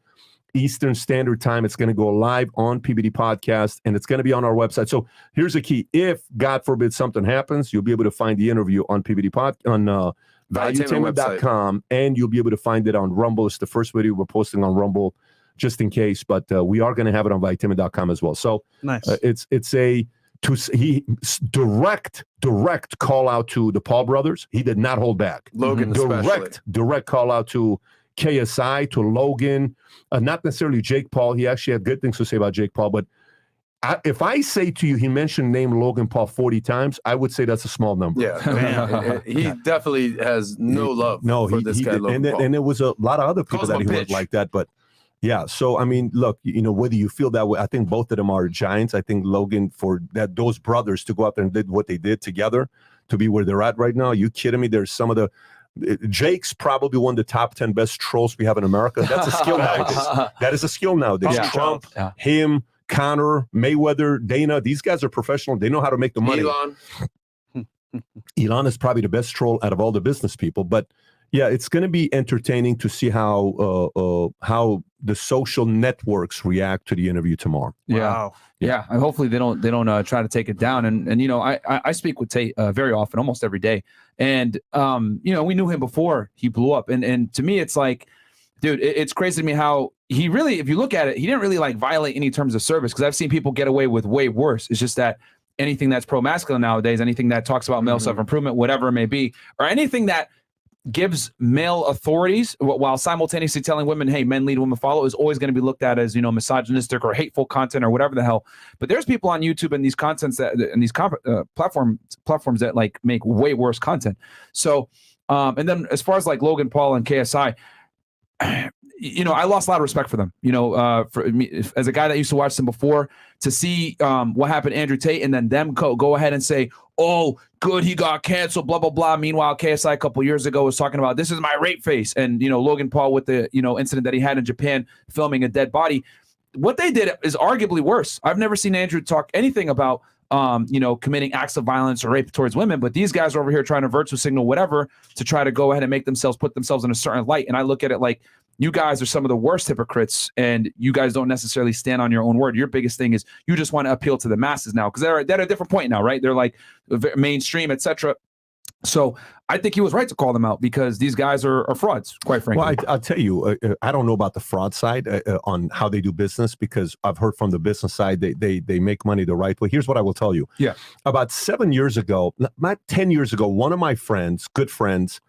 Eastern Standard Time. It's going to go live on PBD Podcast, and it's going to be on our website. So here's the key. If, God forbid, something happens, you'll be able to find the interview on PBD on Valuetainment.com, and you'll be able to find it on Rumble. It's the first video we're posting on Rumble, just in case, but we are going to have it on Valuetainment.com as well. So
nice.
It's a direct call out to the Paul brothers. He did not hold back.
Logan,
direct call out to KSI, to Logan, not necessarily Jake Paul. He actually had good things to say about Jake Paul, but if I say to you, he mentioned name Logan Paul 40 times, I would say that's a small number.
Yeah, he definitely has no love for this guy, Logan Paul.
And there was a lot of other people that he was like that. But yeah, so I mean, look, whether you feel that way, I think both of them are giants. I think Logan, for those brothers to go out there and did what they did together to be where they're at right now. Are you kidding me? There's some of the Jake's probably one of the top 10 best trolls we have in America. That's a skill nowadays. That is a skill nowadays.
Yeah.
Trump, him, Connor, Mayweather, Dana, these guys are professional. They know how to make the money. Elon is probably the best troll out of all the business people. But yeah, it's going to be entertaining to see how the social networks react to the interview tomorrow.
Wow.
Yeah. And hopefully they don't try to take it down. And I speak with Tate very often, almost every day. And we knew him before he blew up. And to me, it's like, dude, it's crazy to me how he really, if you look at it, he didn't really violate any terms of service, because I've seen people get away with way worse. It's just that anything that's pro-masculine nowadays, anything that talks about male self-improvement, whatever it may be, or anything that gives male authorities while simultaneously telling women, hey, men lead, women follow, is always going to be looked at as, misogynistic or hateful content or whatever the hell. But there's people on YouTube and these contents and these platforms that make way worse content. So, and then as far as Logan Paul and KSI, I lost a lot of respect for them, for me, as a guy that used to watch them before, to see what happened to Andrew Tate and then them go ahead and say, oh, good, he got canceled, blah, blah, blah. Meanwhile, KSI a couple years ago was talking about, this is my rape face. And, Logan Paul with the, incident that he had in Japan filming a dead body. What they did is arguably worse. I've never seen Andrew talk anything about, committing acts of violence or rape towards women, but these guys are over here trying to virtue signal whatever to try to go ahead and put themselves in a certain light. And I look at it like, you guys are some of the worst hypocrites, and you guys don't necessarily stand on your own word. Your biggest thing is you just want to appeal to the masses now, because they're at a different point now, right? They're mainstream, etc. So I think he was right to call them out because these guys are frauds, quite frankly.
Well, I'll tell you, I don't know about the fraud side on how they do business because I've heard from the business side they make money the right way. Here's what I will tell you.
Yeah.
About 7 years ago, not 10 years ago, one of my friends, good friends,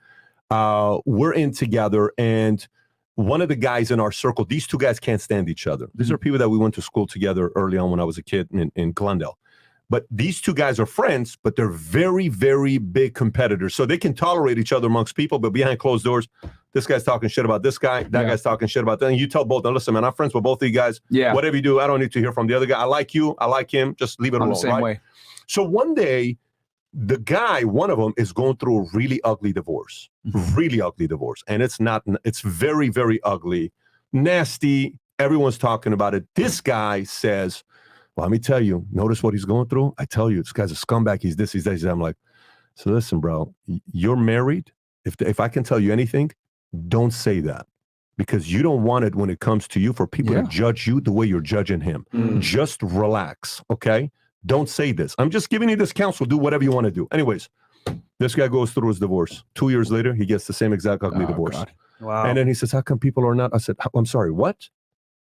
we're in together, and one of the guys in our circle, these two guys can't stand each other. These are people that we went to school together early on when I was a kid in Glendale. But these two guys are friends, but they're very, very big competitors. So they can tolerate each other amongst people, but behind closed doors, this guy's talking shit about this guy, that guy's talking shit about that. And you tell both, listen, man, I'm friends with both of you guys.
Yeah.
Whatever you do, I don't need to hear from the other guy. I like you. I like him. Just leave it alone.
The same way.
So one day, the guy, one of them, is going through a really ugly divorce. Really ugly divorce. And it's very, very ugly. Nasty. Everyone's talking about it. This guy says, well, let me tell you, notice what he's going through? I tell you, this guy's a scumbag. He's this, he's that. I'm like, so listen, bro, you're married. If I can tell you anything, don't say that because you don't want it when it comes to you for people to judge you the way you're judging him. Just relax, okay? Don't say this. I'm just giving you this counsel. Do whatever you want to do. Anyways, this guy goes through his divorce. 2 years later, he gets the same exact ugly divorce.
God.
Wow.
And then he says, how come people are not? I said, I'm sorry, what?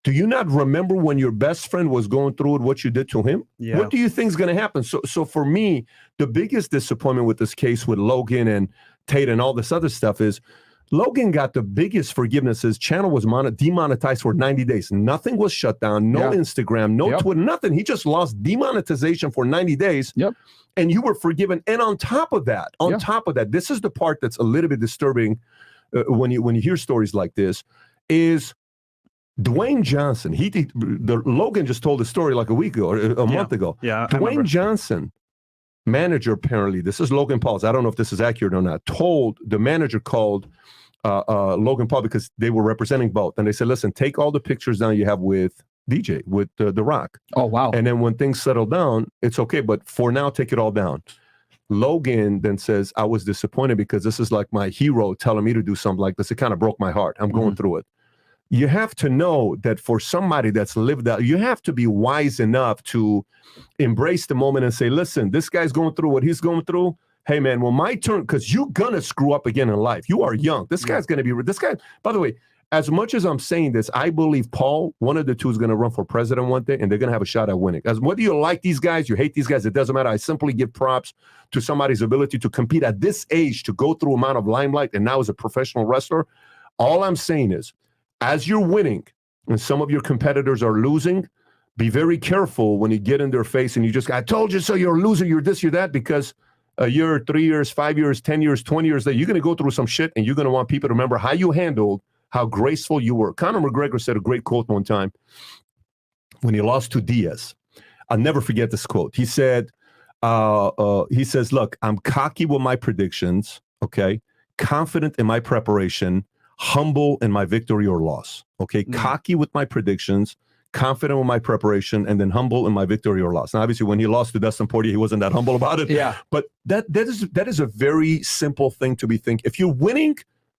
Do you not remember when your best friend was going through it, what you did to him?
Yeah.
What do you think is going to happen? So for me, the biggest disappointment with this case with Logan and Tate and all this other stuff is Logan got the biggest forgiveness. His channel was demonetized for 90 days. Nothing was shut down. No Instagram, no Twitter, nothing. He just lost demonetization for 90 days.
Yep.
And you were forgiven. And on top of that, this is the part that's a little bit disturbing when you hear stories like this, is Dwayne Johnson. Logan just told a story like a week ago or a month ago.
Yeah,
Dwayne Johnson, manager, apparently, this is Logan Paul's. I don't know if this is accurate or not. The manager called Logan Paul because they were representing both, and they said, "Listen, take all the pictures down you have with DJ with The Rock.
Oh wow!
And then when things settle down, it's okay. But for now, take it all down." Logan then says, "I was disappointed because this is like my hero telling me to do something like this. It kind of broke my heart. I'm going through it." You have to know that for somebody that's lived that, you have to be wise enough to embrace the moment and say, listen, this guy's going through what he's going through. Hey, man, well, my turn, because you're going to screw up again in life. You are young. This guy's going to be, this guy, by the way, as much as I'm saying this, I believe Paul, one of the two is going to run for president one day, and they're going to have a shot at winning. As whether you like these guys, you hate these guys, it doesn't matter. I simply give props to somebody's ability to compete at this age, to go through amount of limelight, and now as a professional wrestler. All I'm saying is, as you're winning and some of your competitors are losing, be very careful when you get in their face and you just, I told you so, you're a loser, you're this, you're that, because a year, 3 years, 5 years, 10 years, 20 years later, you're going to go through some shit and you're going to want people to remember how you handled, how graceful you were. Conor McGregor said a great quote one time when he lost to Diaz. I'll never forget this quote. He said, he says, look, I'm cocky with my predictions, okay? Confident in my preparation, humble in my victory or loss. Okay, cocky with my predictions, confident with my preparation, and then humble in my victory or loss. Now, obviously, when he lost to Dustin Poirier, he wasn't that humble about it.
Yeah.
But that is a very simple thing to be thinking. If you're winning,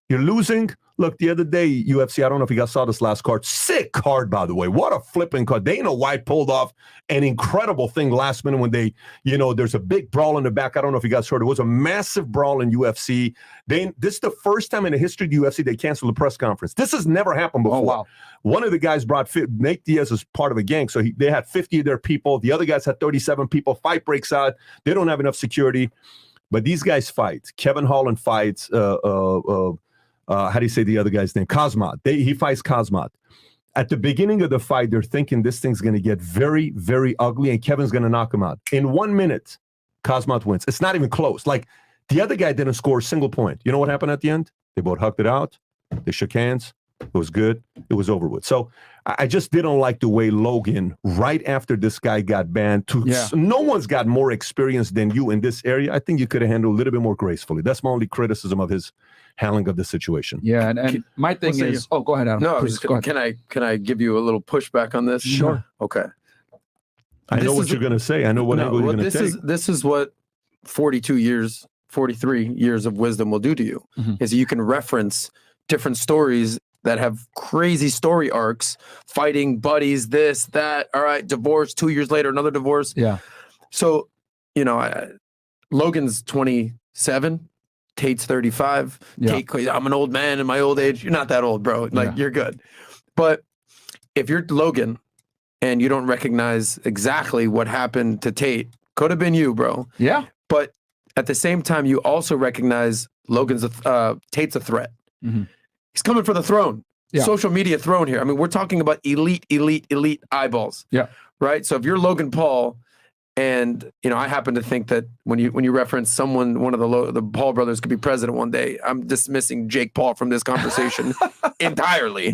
you're losing. Look, the other day, UFC, I don't know if you guys saw this last card. Sick card, by the way. What a flipping card. Dana White pulled off an incredible thing last minute when there's a big brawl in the back. I don't know if you guys heard. It was a massive brawl in UFC. This is the first time in the history of the UFC they canceled the press conference. This has never happened before.
Oh, wow.
One of the guys brought Nate Diaz as part of a gang, so they had 50 of their people. The other guys had 37 people. Fight breaks out. They don't have enough security. But these guys fight. Kevin Holland fights how do you say the other guy's name? Kazmat. He fights Kazmat. At the beginning of the fight, they're thinking this thing's going to get very, very ugly, and Kevin's going to knock him out. In 1 minute, Kazmat wins. It's not even close. Like, the other guy didn't score a single point. You know what happened at the end? They both hugged it out. They shook hands. It was good. It was over with. So I just didn't like the way Logan, right after this guy got banned, no one's got more experience than you in this area. I think you could have handled a little bit more gracefully. That's my only criticism of his handling of the situation.
Yeah, and my thing is, go ahead, Adam.
No,
Please, go ahead.
Can I give you a little pushback on this?
Sure.
Okay.
I know what you're going to say. I know what angle you're going to take.
This is what 43 years of wisdom will do to you, is you can reference different stories that have crazy story arcs, fighting buddies, this, that, all right, divorce, 2 years later, another divorce.
Yeah.
So, Logan's 27. Tate's 35.
Yeah.
Tate, I'm an old man in my old age. You're not that old, bro. Like, you're good. But if you're Logan and you don't recognize exactly what happened to Tate, could have been you, bro.
Yeah.
But at the same time, you also recognize Tate's a threat.
Mhm.
He's coming for the throne.
Yeah.
Social media throne here. I mean, we're talking about elite eyeballs.
Yeah.
Right. So if you're Logan Paul, and I happen to think that when you reference one of the Paul brothers could be president one day, I'm dismissing Jake Paul from this conversation entirely.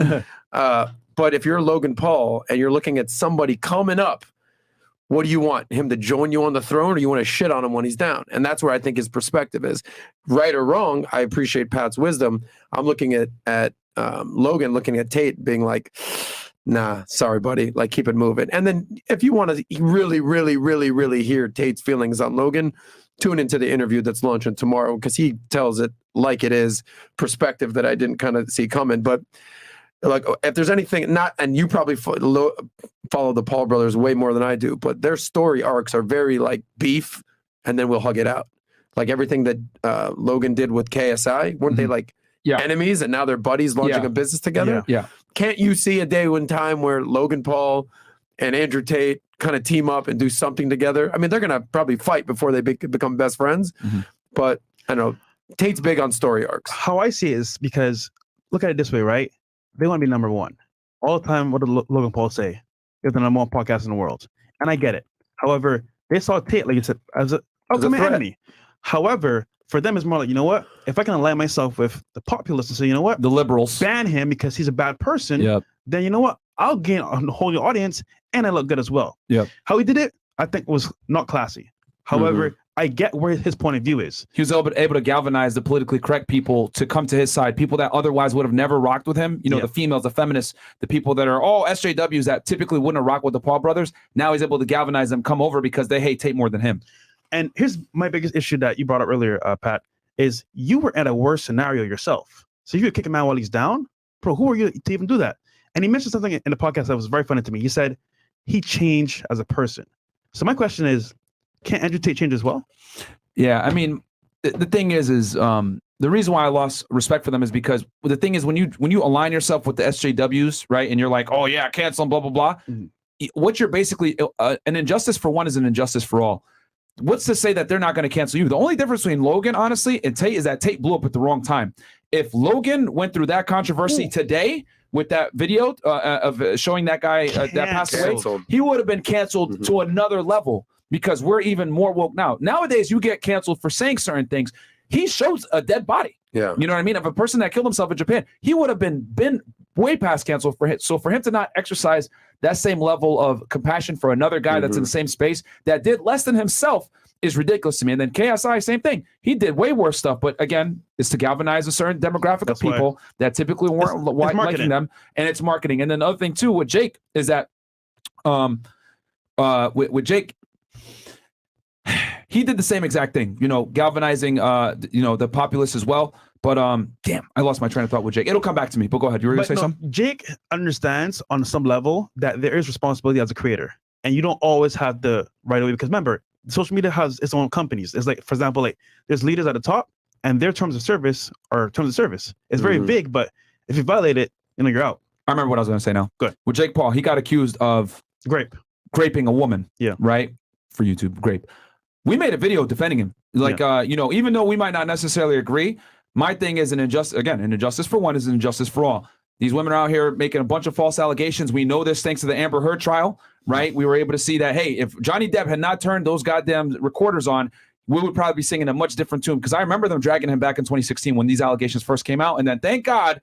But if you're Logan Paul and you're looking at somebody coming up, what do you want? Him to join you on the throne, or you want to shit on him when he's down? And that's where I think his perspective is. Right or wrong, I appreciate Pat's wisdom. I'm looking at Logan, looking at Tate, being like, nah, sorry, buddy. Like, keep it moving. And then if you want to really, really, really, really hear Tate's feelings on Logan, tune into the interview that's launching tomorrow, because he tells it like it is, perspective that I didn't kind of see coming. But like, if there's anything and you probably follow the Paul brothers way more than I do, but their story arcs are very like beef, and then we'll hug it out. Like everything that Logan did with KSI, weren't they like enemies, and now they're buddies launching a business together?
Yeah.
Can't you see a day in time where Logan Paul and Andrew Tate kind of team up and do something together? I mean, they're going to probably fight before they become best friends. Mm-hmm. But I know Tate's big on story arcs.
How I see it is because, look at it this way, right? They want to be number one. All the time, what did Logan Paul say? You're the number one podcast in the world. And I get it. However, they saw Tate, like you said, as a enemy. However, for them, it's more like, you know what? If I can align myself with the populace and say, you know what?
The liberals.
Ban him because he's a bad person.
Yep.
Then you know what? I'll gain a whole new audience, and I look good as well.
Yep.
How he did it, I think, was not classy. However, I get where his point of view is.
He was able to galvanize the politically correct people to come to his side, people that otherwise would have never rocked with him. The females, the feminists, the people that are all SJWs that typically wouldn't have rocked with the Paul brothers. Now he's able to galvanize them, come over because they hate Tate more than him.
And here's my biggest issue that you brought up earlier, Pat, is you were at a worse scenario yourself. So if you kick a man while he's down, bro, who are you to even do that? And he mentioned something in the podcast that was very funny to me. He said he changed as a person. So my question is, can Andrew Tate change as well?
Yeah, I mean, the thing is the reason why I lost respect for them is because the thing is when you align yourself with the SJWs, right, and you're like, oh yeah, cancel them, blah blah blah. Mm-hmm. What you're basically an injustice for one is an injustice for all. What's to say that they're not going to cancel you? The only difference between Logan, honestly, and Tate is that Tate blew up at the wrong time. If Logan went through that controversy today with that video of showing that guy that passed away, he would have been canceled to another level because we're even more woke now. Nowadays, you get canceled for saying certain things. He shows a dead body.
Yeah.
You know what I mean? If a person that killed himself in Japan, he would have been way past canceled for him. So for him to not exercise that same level of compassion for another guy that's in the same space that did less than himself is ridiculous to me. And then KSI, same thing. He did way worse stuff. But again, it's to galvanize a certain demographic of people that typically weren't liking them. And it's marketing. And then the other thing too with Jake is that with Jake, he did the same exact thing, galvanizing, the populace as well. But damn, I lost my train of thought with Jake. It'll come back to me. But go ahead. You were going to say something? Jake
understands on some level that there is responsibility as a creator, and you don't always have the right away. Because remember, social media has its own companies. It's like, for example, like there's leaders at the top, and their terms of service are terms of service. It's very big, but if you violate it, you're out.
I remember what I was going to say now.
Good.
With Jake Paul, he got accused of graping a woman. Yeah. Right? For YouTube, grape. We made a video defending him. Like, even though we might not necessarily agree, my thing is an injustice for one is an injustice for all. These women are out here making a bunch of false allegations. We know this thanks to the Amber Heard trial, right? We were able to see that, hey, if Johnny Depp had not turned those goddamn recorders on, we would probably be singing a much different tune. Because I remember them dragging him back in 2016 when these allegations first came out. And then thank God,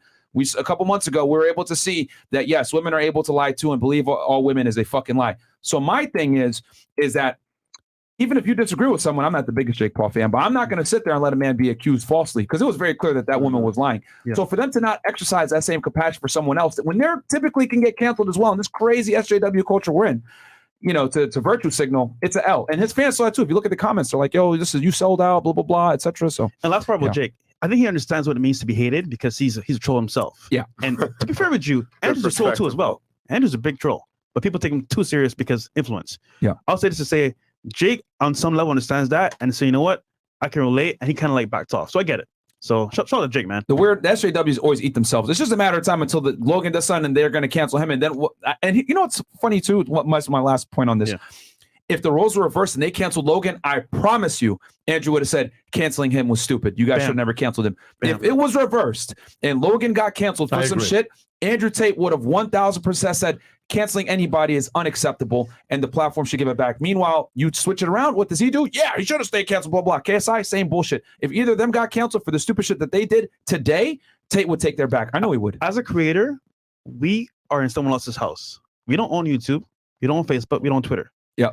a couple months ago, we were able to see that, yes, women are able to lie too and believe all women is a fucking lie. So my thing is that even if you disagree with someone, I'm not the biggest Jake Paul fan, but I'm not going to sit there and let a man be accused falsely because it was very clear that woman was lying. Yeah. So for them to not exercise that same compassion for someone else, when they're typically can get canceled as well in this crazy SJW culture we're in, to virtue signal, it's an L. And his fans saw that too. If you look at the comments, they're like, yo, you sold out, blah, blah, blah, etc. So,
and last part about Jake, I think he understands what it means to be hated because he's a troll himself.
Yeah.
And to be fair with you, Andrew's a troll too as well. Andrew's a big troll, but people take him too serious because influence.
Yeah.
I'll say this to say, Jake, on some level, understands that and say, you know what? I can relate, and he kind of like backed off. So I get it. So shout out to Jake, man.
The SJWs always eat themselves. It's just a matter of time until the Logan does something and they're going to cancel him. And then, you know what's funny too? What my last point on this? Yeah. If the roles were reversed and they canceled Logan, I promise you, Andrew would have said canceling him was stupid. You guys should have never canceled him. If it was reversed and Logan got canceled for some shit, Andrew Tate would have 1,000% said canceling anybody is unacceptable and the platform should give it back. Meanwhile, you switch it around. What does he do? Yeah, he should have stayed canceled, blah, blah. KSI, same bullshit. If either of them got canceled for the stupid shit that they did today, Tate would take their back. I know he would.
As a creator, we are in someone else's house. We don't own YouTube. We don't own Facebook. We don't own Twitter.
Yeah.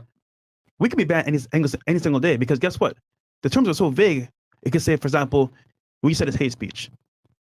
We could be banned any single day because guess what? The terms are so vague. It could say, for example, we said it's hate speech.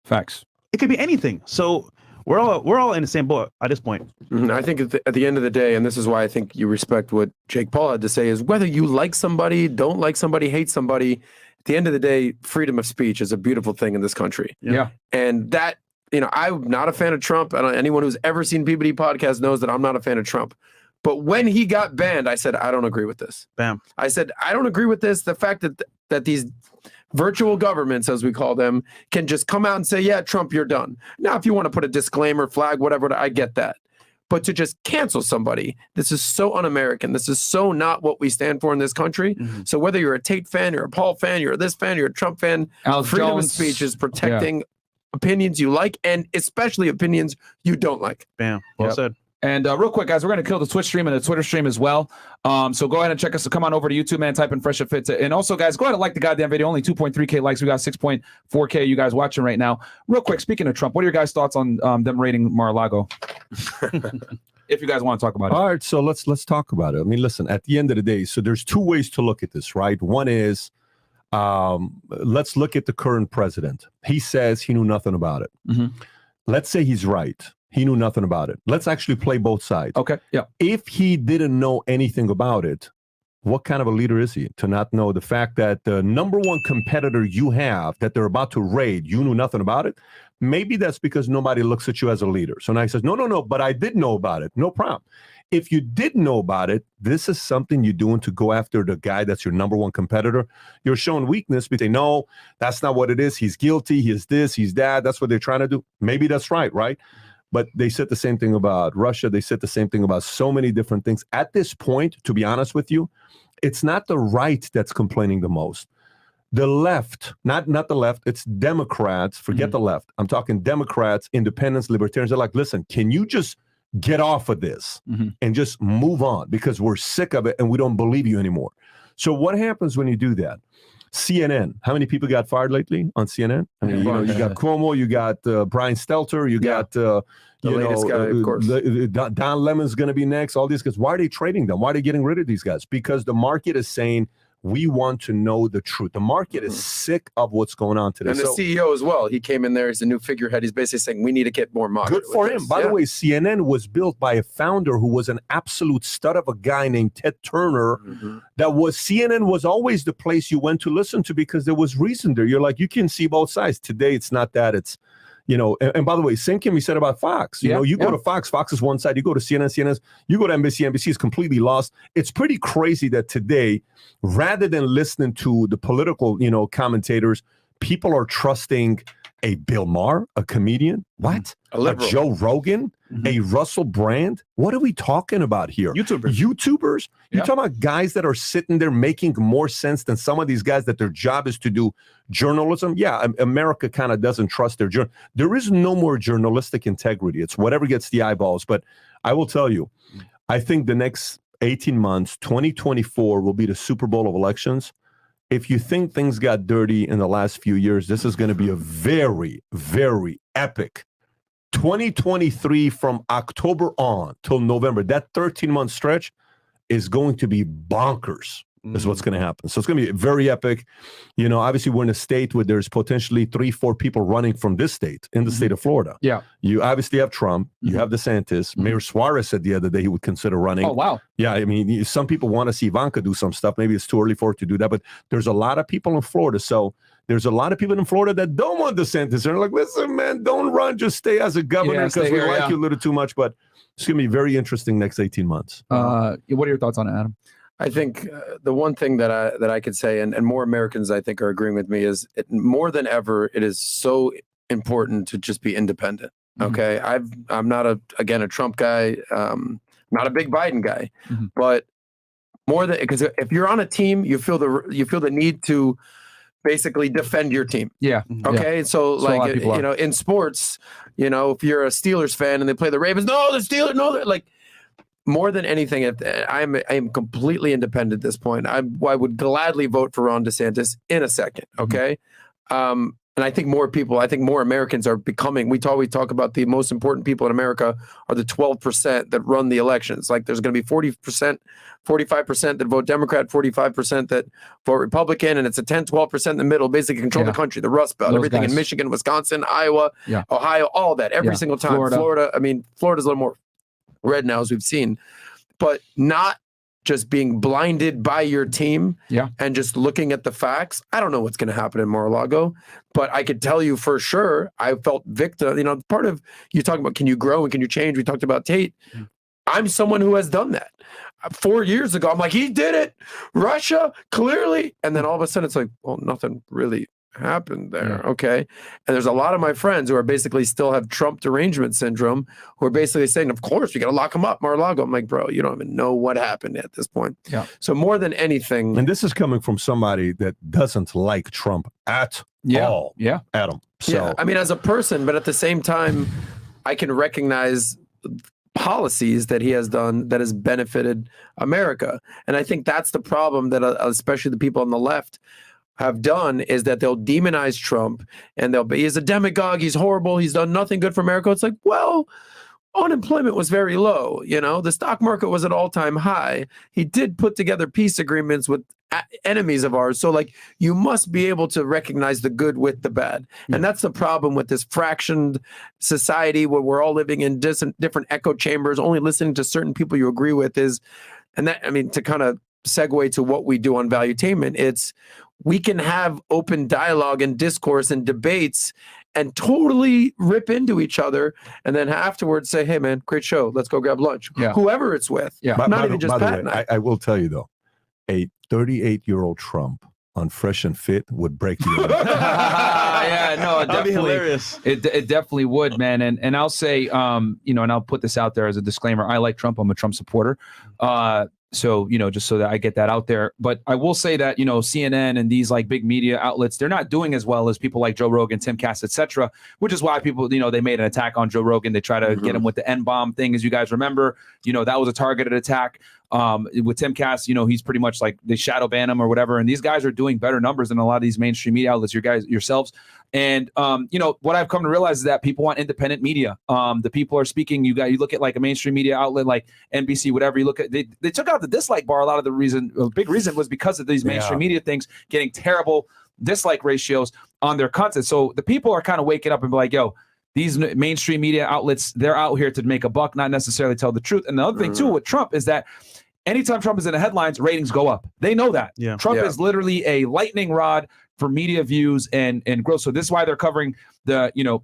Facts.
It could be anything. So we're all in the same boat at this point.
I think at the end of the day, and this is why I think you respect what Jake Paul had to say, is whether you like somebody, don't like somebody, hate somebody, at the end of the day, freedom of speech is a beautiful thing in this country.
Yeah.
And that, I'm not a fan of Trump, and anyone who's ever seen PBD podcast knows that I'm not a fan of Trump. But when he got banned, I said, I don't agree with this.
Bam.
I said, I don't agree with this. The fact that these virtual governments, as we call them, can just come out and say, yeah, Trump, you're done. Now, if you want to put a disclaimer, flag, whatever, I get that. But to just cancel somebody, this is so un-American. This is so not what we stand for in this country. Mm-hmm. So whether you're a Tate fan, you're a Paul fan, you're this fan, you're a Trump fan, freedom of speech is protecting opinions you like and especially opinions you don't like.
Bam. Well said.
And real quick, guys, we're going to kill the Twitch stream and the Twitter stream as well. So go ahead and check us. So come on over to YouTube, man. Type in Fresh and Fit. And also, guys, go ahead and like the goddamn video. Only 2.3K likes. We got 6.4K you guys watching right now. Real quick, speaking of Trump, what are your guys' thoughts on them raiding Mar-a-Lago? If you guys want to talk about it.
All right, so let's talk about it. I mean, listen, at the end of the day, so there's two ways to look at this, right? One is let's look at the current president. He says he knew nothing about it. Mm-hmm. Let's say he's right. He knew nothing about it. Let's actually play both sides.
Okay. Yeah.
If he didn't know anything about it, what kind of a leader is he to not know the fact that the number one competitor you have that they're about to raid, you knew nothing about it? Maybe that's because nobody looks at you as a leader. So now he says, no, but I did know about it. No problem. If you did know about it, this is something you're doing to go after the guy that's your number one competitor. You're showing weakness because they know that's not what it is. He's guilty. He's this, he's that. That's what they're trying to do. Maybe that's right? But they said the same thing about Russia. They said the same thing about so many different things. At this point, to be honest with you, it's not the right that's complaining the most. The left, not the left, it's Democrats. Forget the left. I'm talking Democrats, independents, libertarians. They're like, listen, can you just get off of this and just move on because we're sick of it and we don't believe you anymore. So what happens when you do that? CNN, how many people got fired lately on CNN? I mean, you got Cuomo, you got Brian Stelter, you got
the latest guy, of course.
Don Lemon's going to be next. All these guys. Why are they trading them? Why are they getting rid of these guys? Because the market is saying we want to know the truth. The market is sick of what's going on today.
And the CEO as well. He came in there as a new figurehead. He's basically saying we need to get more moderate.
Good for him. By the way, CNN was built by a founder who was an absolute stud of a guy named Ted Turner. CNN was always the place you went to listen to because there was reason there. You're like, you can see both sides. Today, it's not that. It's, and by the way, same can be said about Fox. You go to Fox is one side. You go to CNN, you go to NBC is completely lost. It's pretty crazy that today, rather than listening to the political, commentators, people are trusting a Bill Maher, a comedian, a Joe Rogan, a Russell Brand. What are we talking about here? YouTubers. You're talking about guys that are sitting there making more sense than some of these guys that their job is to do journalism. Yeah, America kind of doesn't trust their journal. There is no more journalistic integrity. It's whatever gets the eyeballs. But I will tell you, I think the next 18 months, 2024 will be the Super Bowl of elections. If you think things got dirty in the last few years, this is going to be a very, very epic 2023 from October on till November. That 13-month stretch is going to be bonkers. Is what's going to happen. So it's going to be very epic. Obviously we're in a state where there's potentially 3-4 people running from this state in the state of Florida. Yeah. You obviously have Trump. You have DeSantis. Mayor Suarez said the other day he would consider running.
Oh, wow.
Yeah. I mean, some people want to see Ivanka do some stuff. Maybe it's too early for her to do that, but there's a lot of people in Florida. So there's a lot of people in Florida that don't want DeSantis. They're like, listen, man, don't run. Just stay as a governor because we like you a little too much. But it's going to be very interesting next 18 months.
What are your thoughts on it, Adam?
I think the one thing that I could say, and more Americans I think are agreeing with me, is more than ever, it is so important to just be independent. Okay, I'm not a Trump guy, not a big Biden guy, but more than, because if you're on a team, you feel the need to basically defend your team.
Yeah.
Okay. So like, in sports, if you're a Steelers fan and they play the Ravens, no, the Steelers, no, like, more than anything, I am completely independent at this point. I would gladly vote for Ron DeSantis in a second. Okay. And I think more Americans are becoming, we talk about the most important people in America are the 12% that run the elections. Like there's going to be 40%, 45% that vote Democrat, 45% that vote Republican, and it's a 10, 12% in the middle, basically control the country, the Rust Belt, everything in Michigan, Wisconsin, Iowa, Ohio, all that, every single time. Florida, Florida's a little more red now, as we've seen, but not just being blinded by your team and just looking at the facts. I don't know what's going to happen in Mar-a-Lago, but I could tell you for sure, I felt victim. Part of you talking about, can you grow and can you change? We talked about Tate. I'm someone who has done that. 4 years ago, I'm like, he did it. Russia, clearly. And then all of a sudden it's like, well, nothing really happened there. Okay. And there's a lot of my friends who are basically still have Trump derangement syndrome, who are basically saying, of course, we got to lock him up, Mar-a-Lago. I'm like, bro, you don't even know what happened at this point. Yeah. So more than anything.
And this is coming from somebody that doesn't like Trump at all. Yeah. Adam. So
as a person, but at the same time, I can recognize policies that he has done that has benefited America. And I think that's the problem that especially the people on the left have done, is that they'll demonize Trump and they'll be, he's a demagogue, he's horrible, he's done nothing good for America. It's like, well, unemployment was very low. The stock market was at all-time high. He did put together peace agreements with enemies of ours. So like, you must be able to recognize the good with the bad. And that's the problem with this fractioned society where we're all living in different echo chambers, only listening to certain people you agree with to kind of segue to what we do on Valuetainment, we can have open dialogue and discourse and debates and totally rip into each other, and then afterwards say, hey man, great show, let's go grab lunch. Whoever it's with. Not even just Pat and
I will tell you though, a 38-year-old Trump on Fresh and Fit would break the internet.
That'd be hilarious. It definitely would, man. And I'll say, and I'll put this out there as a disclaimer, I like Trump, I'm a Trump supporter. So, just so that I get that out there. But I will say that, CNN and these like big media outlets, they're not doing as well as people like Joe Rogan, TimCast, etc., which is why people, they made an attack on Joe Rogan. They try to get him with the N-bomb thing, as you guys remember. That was a targeted attack. With TimCast, he's pretty much like they shadow ban him or whatever. And these guys are doing better numbers than a lot of these mainstream media outlets, yourselves. And, what I've come to realize is that people want independent media. The people are speaking. You look at like a mainstream media outlet like NBC, whatever. You look at, they took out the dislike bar. A lot of the big reason was because of these mainstream media things getting terrible dislike ratios on their content. So the people are kind of waking up and be like, yo, these mainstream media outlets, they're out here to make a buck, not necessarily tell the truth. And the other thing too with Trump is that anytime Trump is in the headlines, ratings go up. They know that. Trump is literally a lightning rod for media views and growth. So this is why they're covering the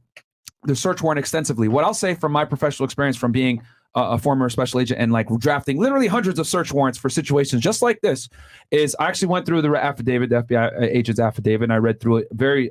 search warrant extensively. What I'll say from my professional experience from being a former special agent and like drafting literally hundreds of search warrants for situations just like this is I actually went through the affidavit, the FBI agent's affidavit, and I read through it very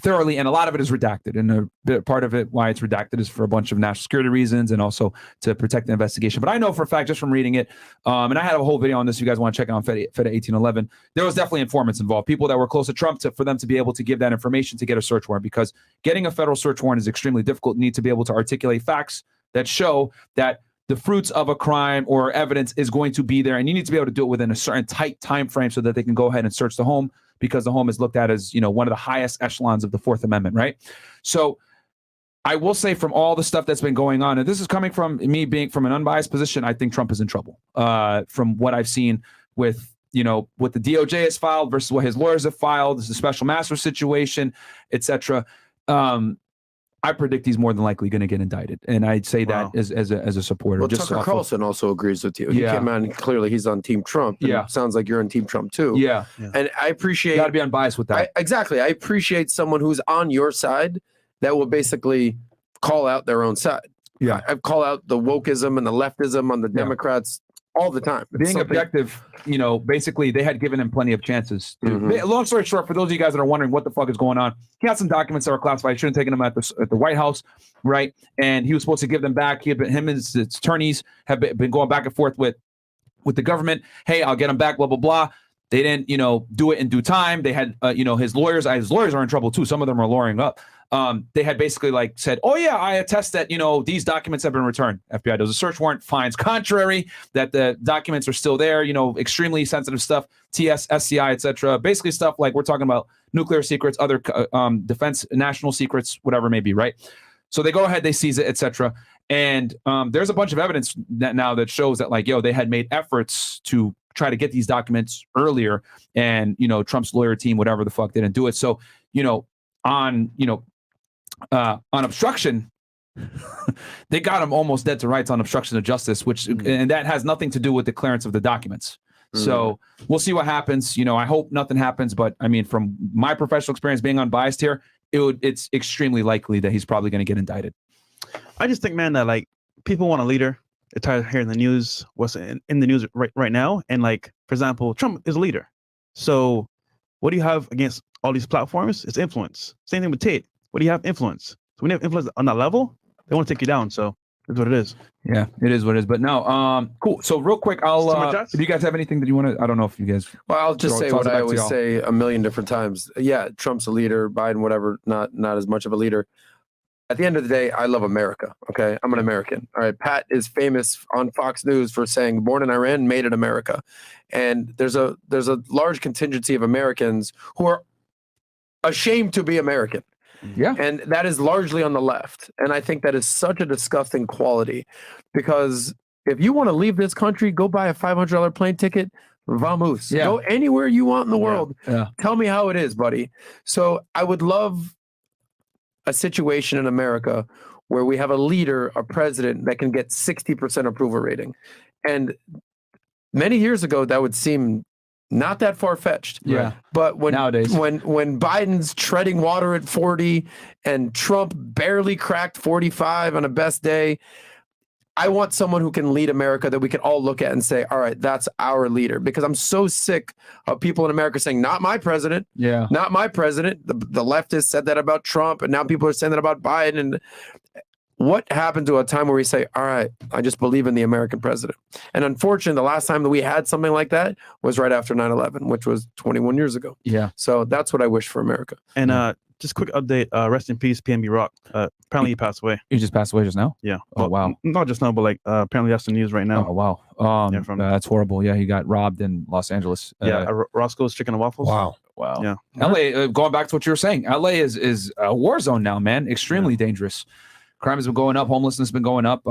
thoroughly, and a lot of it is redacted. And a part of it, why it's redacted, is for a bunch of national security reasons and also to protect the investigation. But I know for a fact, just from reading it, and I had a whole video on this, if you guys want to check it out on Fed 1811, there was definitely informants involved, people that were close to Trump, for them to be able to give that information to get a search warrant, because getting a federal search warrant is extremely difficult. You need to be able to articulate facts that show that the fruits of a crime or evidence is going to be there, and you need to be able to do it within a certain tight time frame so that they can go ahead and search the home, because the home is looked at as, one of the highest echelons of the Fourth Amendment, right? So I will say, from all the stuff that's been going on, and this is coming from me being from an unbiased position, I think Trump is in trouble. From what I've seen with, what the DOJ has filed versus what his lawyers have filed, this is a special master situation, etc. I predict he's more than likely going to get indicted, and I'd say that as a supporter.
Well, Tucker Carlson also agrees with you. He came out and clearly he's on Team Trump. It sounds like you're on Team Trump too. And I appreciate. You
got to be unbiased with that.
Exactly. I appreciate someone who's on your side that will basically call out their own side. I call out the wokeism and the leftism on the Democrats all the time. It's
Being
something-
objective, basically they had given him plenty of chances. Long story short, for those of you guys that are wondering what the fuck is going on, he had some documents that were classified. He shouldn't have taken them at the White House, right? And he was supposed to give them back. Him and his attorneys have been going back and forth with the government. Hey, I'll get them back, blah, blah, blah. They didn't, do it in due time. They had, his lawyers are in trouble too. Some of them are lawyering up. They had basically said, oh yeah, I attest that, these documents have been returned. FBI does a search warrant, finds contrary that the documents are still there, extremely sensitive stuff, TS, SCI, etc. Basically stuff like we're talking about nuclear secrets, other defense, national secrets, whatever it may be, right? So they go ahead, they seize it, etc. And there's a bunch of evidence now that shows that they had made efforts to try to get these documents earlier, and Trump's lawyer team, whatever the fuck, didn't do it. So on obstruction, they got him almost dead to rights on obstruction of justice, and that has nothing to do with the clearance of the documents. So we'll see what happens. I hope nothing happens, but I mean, from my professional experience, being unbiased here, it's extremely likely that he's probably going to get indicted.
I just think, man, that people want a leader. They're tired of hearing the news, what's in the news right now. And for example, Trump is a leader. So what do you have against all these platforms? It's influence. Same thing with Tate. What do you have? Influence. So when you have influence on that level, they want to take you down. So that's what it is.
Yeah, it is what it is. But no, cool. So real quick, if you guys have anything that you want to, I don't know if you guys.
Well, I'll just say what I always say a million different times. Yeah, Trump's a leader, Biden, whatever, not as much of a leader. At the end of the day, I love America. Okay, I'm an American. All right, Pat is famous on Fox News for saying "born in Iran, made in America," and there's a large contingency of Americans who are ashamed to be American.
Yeah,
and that is largely on the left, and I think that is such a disgusting quality, because if you want to leave this country, go buy a $500 plane ticket. Vamos.
Yeah.
Go anywhere you want in the world.
Yeah.
Tell me how it is, buddy. So I would love a situation in America where we have a leader, a president that can get 60% approval rating. And many years ago, that would seem not that far-fetched.
Yeah.
But
Nowadays,
when Biden's treading water at 40 and Trump barely cracked 45 on a best day, I want someone who can lead America that we can all look at and say, all right, that's our leader. Because I'm so sick of people in America saying, not my president.
Yeah.
Not my president. The leftists said that about Trump, and now people are saying that about Biden. And what happened to a time where we say, all right, I just believe in the American president? And unfortunately, the last time that we had something like that was right after 9/11, which was 21 years ago.
Yeah.
So that's what I wish for America.
And just quick update, rest in peace, PNB Rock. Apparently he passed away.
He just passed away just now?
Yeah.
Oh, wow.
Not just now, but apparently that's the news right now.
Oh, wow. That's horrible. Yeah, he got robbed in Los Angeles.
Roscoe's Chicken and Waffles.
Wow.
Wow.
Yeah.
LA, going back to what you were saying, LA is a war zone now, man. Extremely dangerous. Crime has been going up. Homelessness has been going up.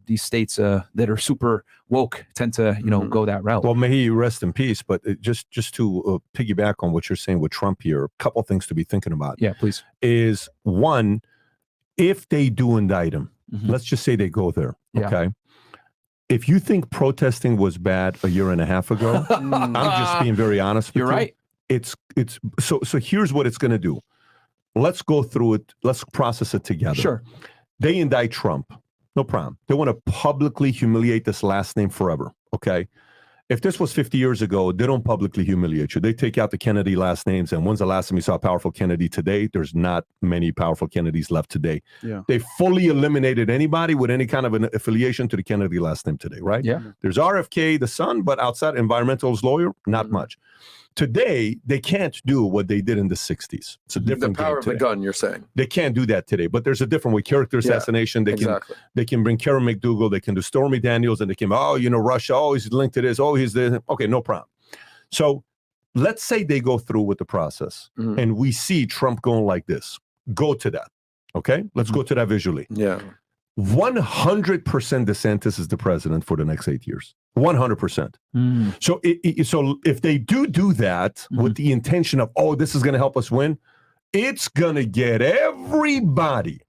These states that are super woke tend to, go that route.
Well, may he rest in peace. But just to piggyback on what you're saying with Trump here, a couple things to be thinking about.
Yeah, please.
Is one, if they do indict him,
Mhm.
let's just say they go there.
Yeah.
Okay. If you think protesting was bad a year and a half ago, I'm just being very honest with you.
You're right.
It's so here's what it's going to do. Let's go through it. Let's process it together.
Sure.
They indict Trump. No problem. They want to publicly humiliate this last name forever. Okay. If this was 50 years ago, they don't publicly humiliate you. They take out the Kennedy last names. And when's the last time you saw a powerful Kennedy today? There's not many powerful Kennedys left today.
Yeah.
They fully eliminated anybody with any kind of an affiliation to the Kennedy last name today, right?
Yeah.
There's RFK, the son, but outside environmentalist lawyer, not much. Today, they can't do what they did in the 60s. It's a different
The power
game
of the
today.
gun, you're saying.
They can't do that today, but there's a different way. Character assassination.
Exactly.
They can bring Karen McDougal. They can do Stormy Daniels, and they can, Russia. Oh, he's linked to this. Oh, he's this. Okay, no problem. So let's say they go through with the process, and we see Trump going like this. Go to that. Okay, let's go to that visually.
Yeah.
100% DeSantis is the president for the next 8 years. 100%. So, so if they do that with the intention of, this is going to help us win, it's going to get everybody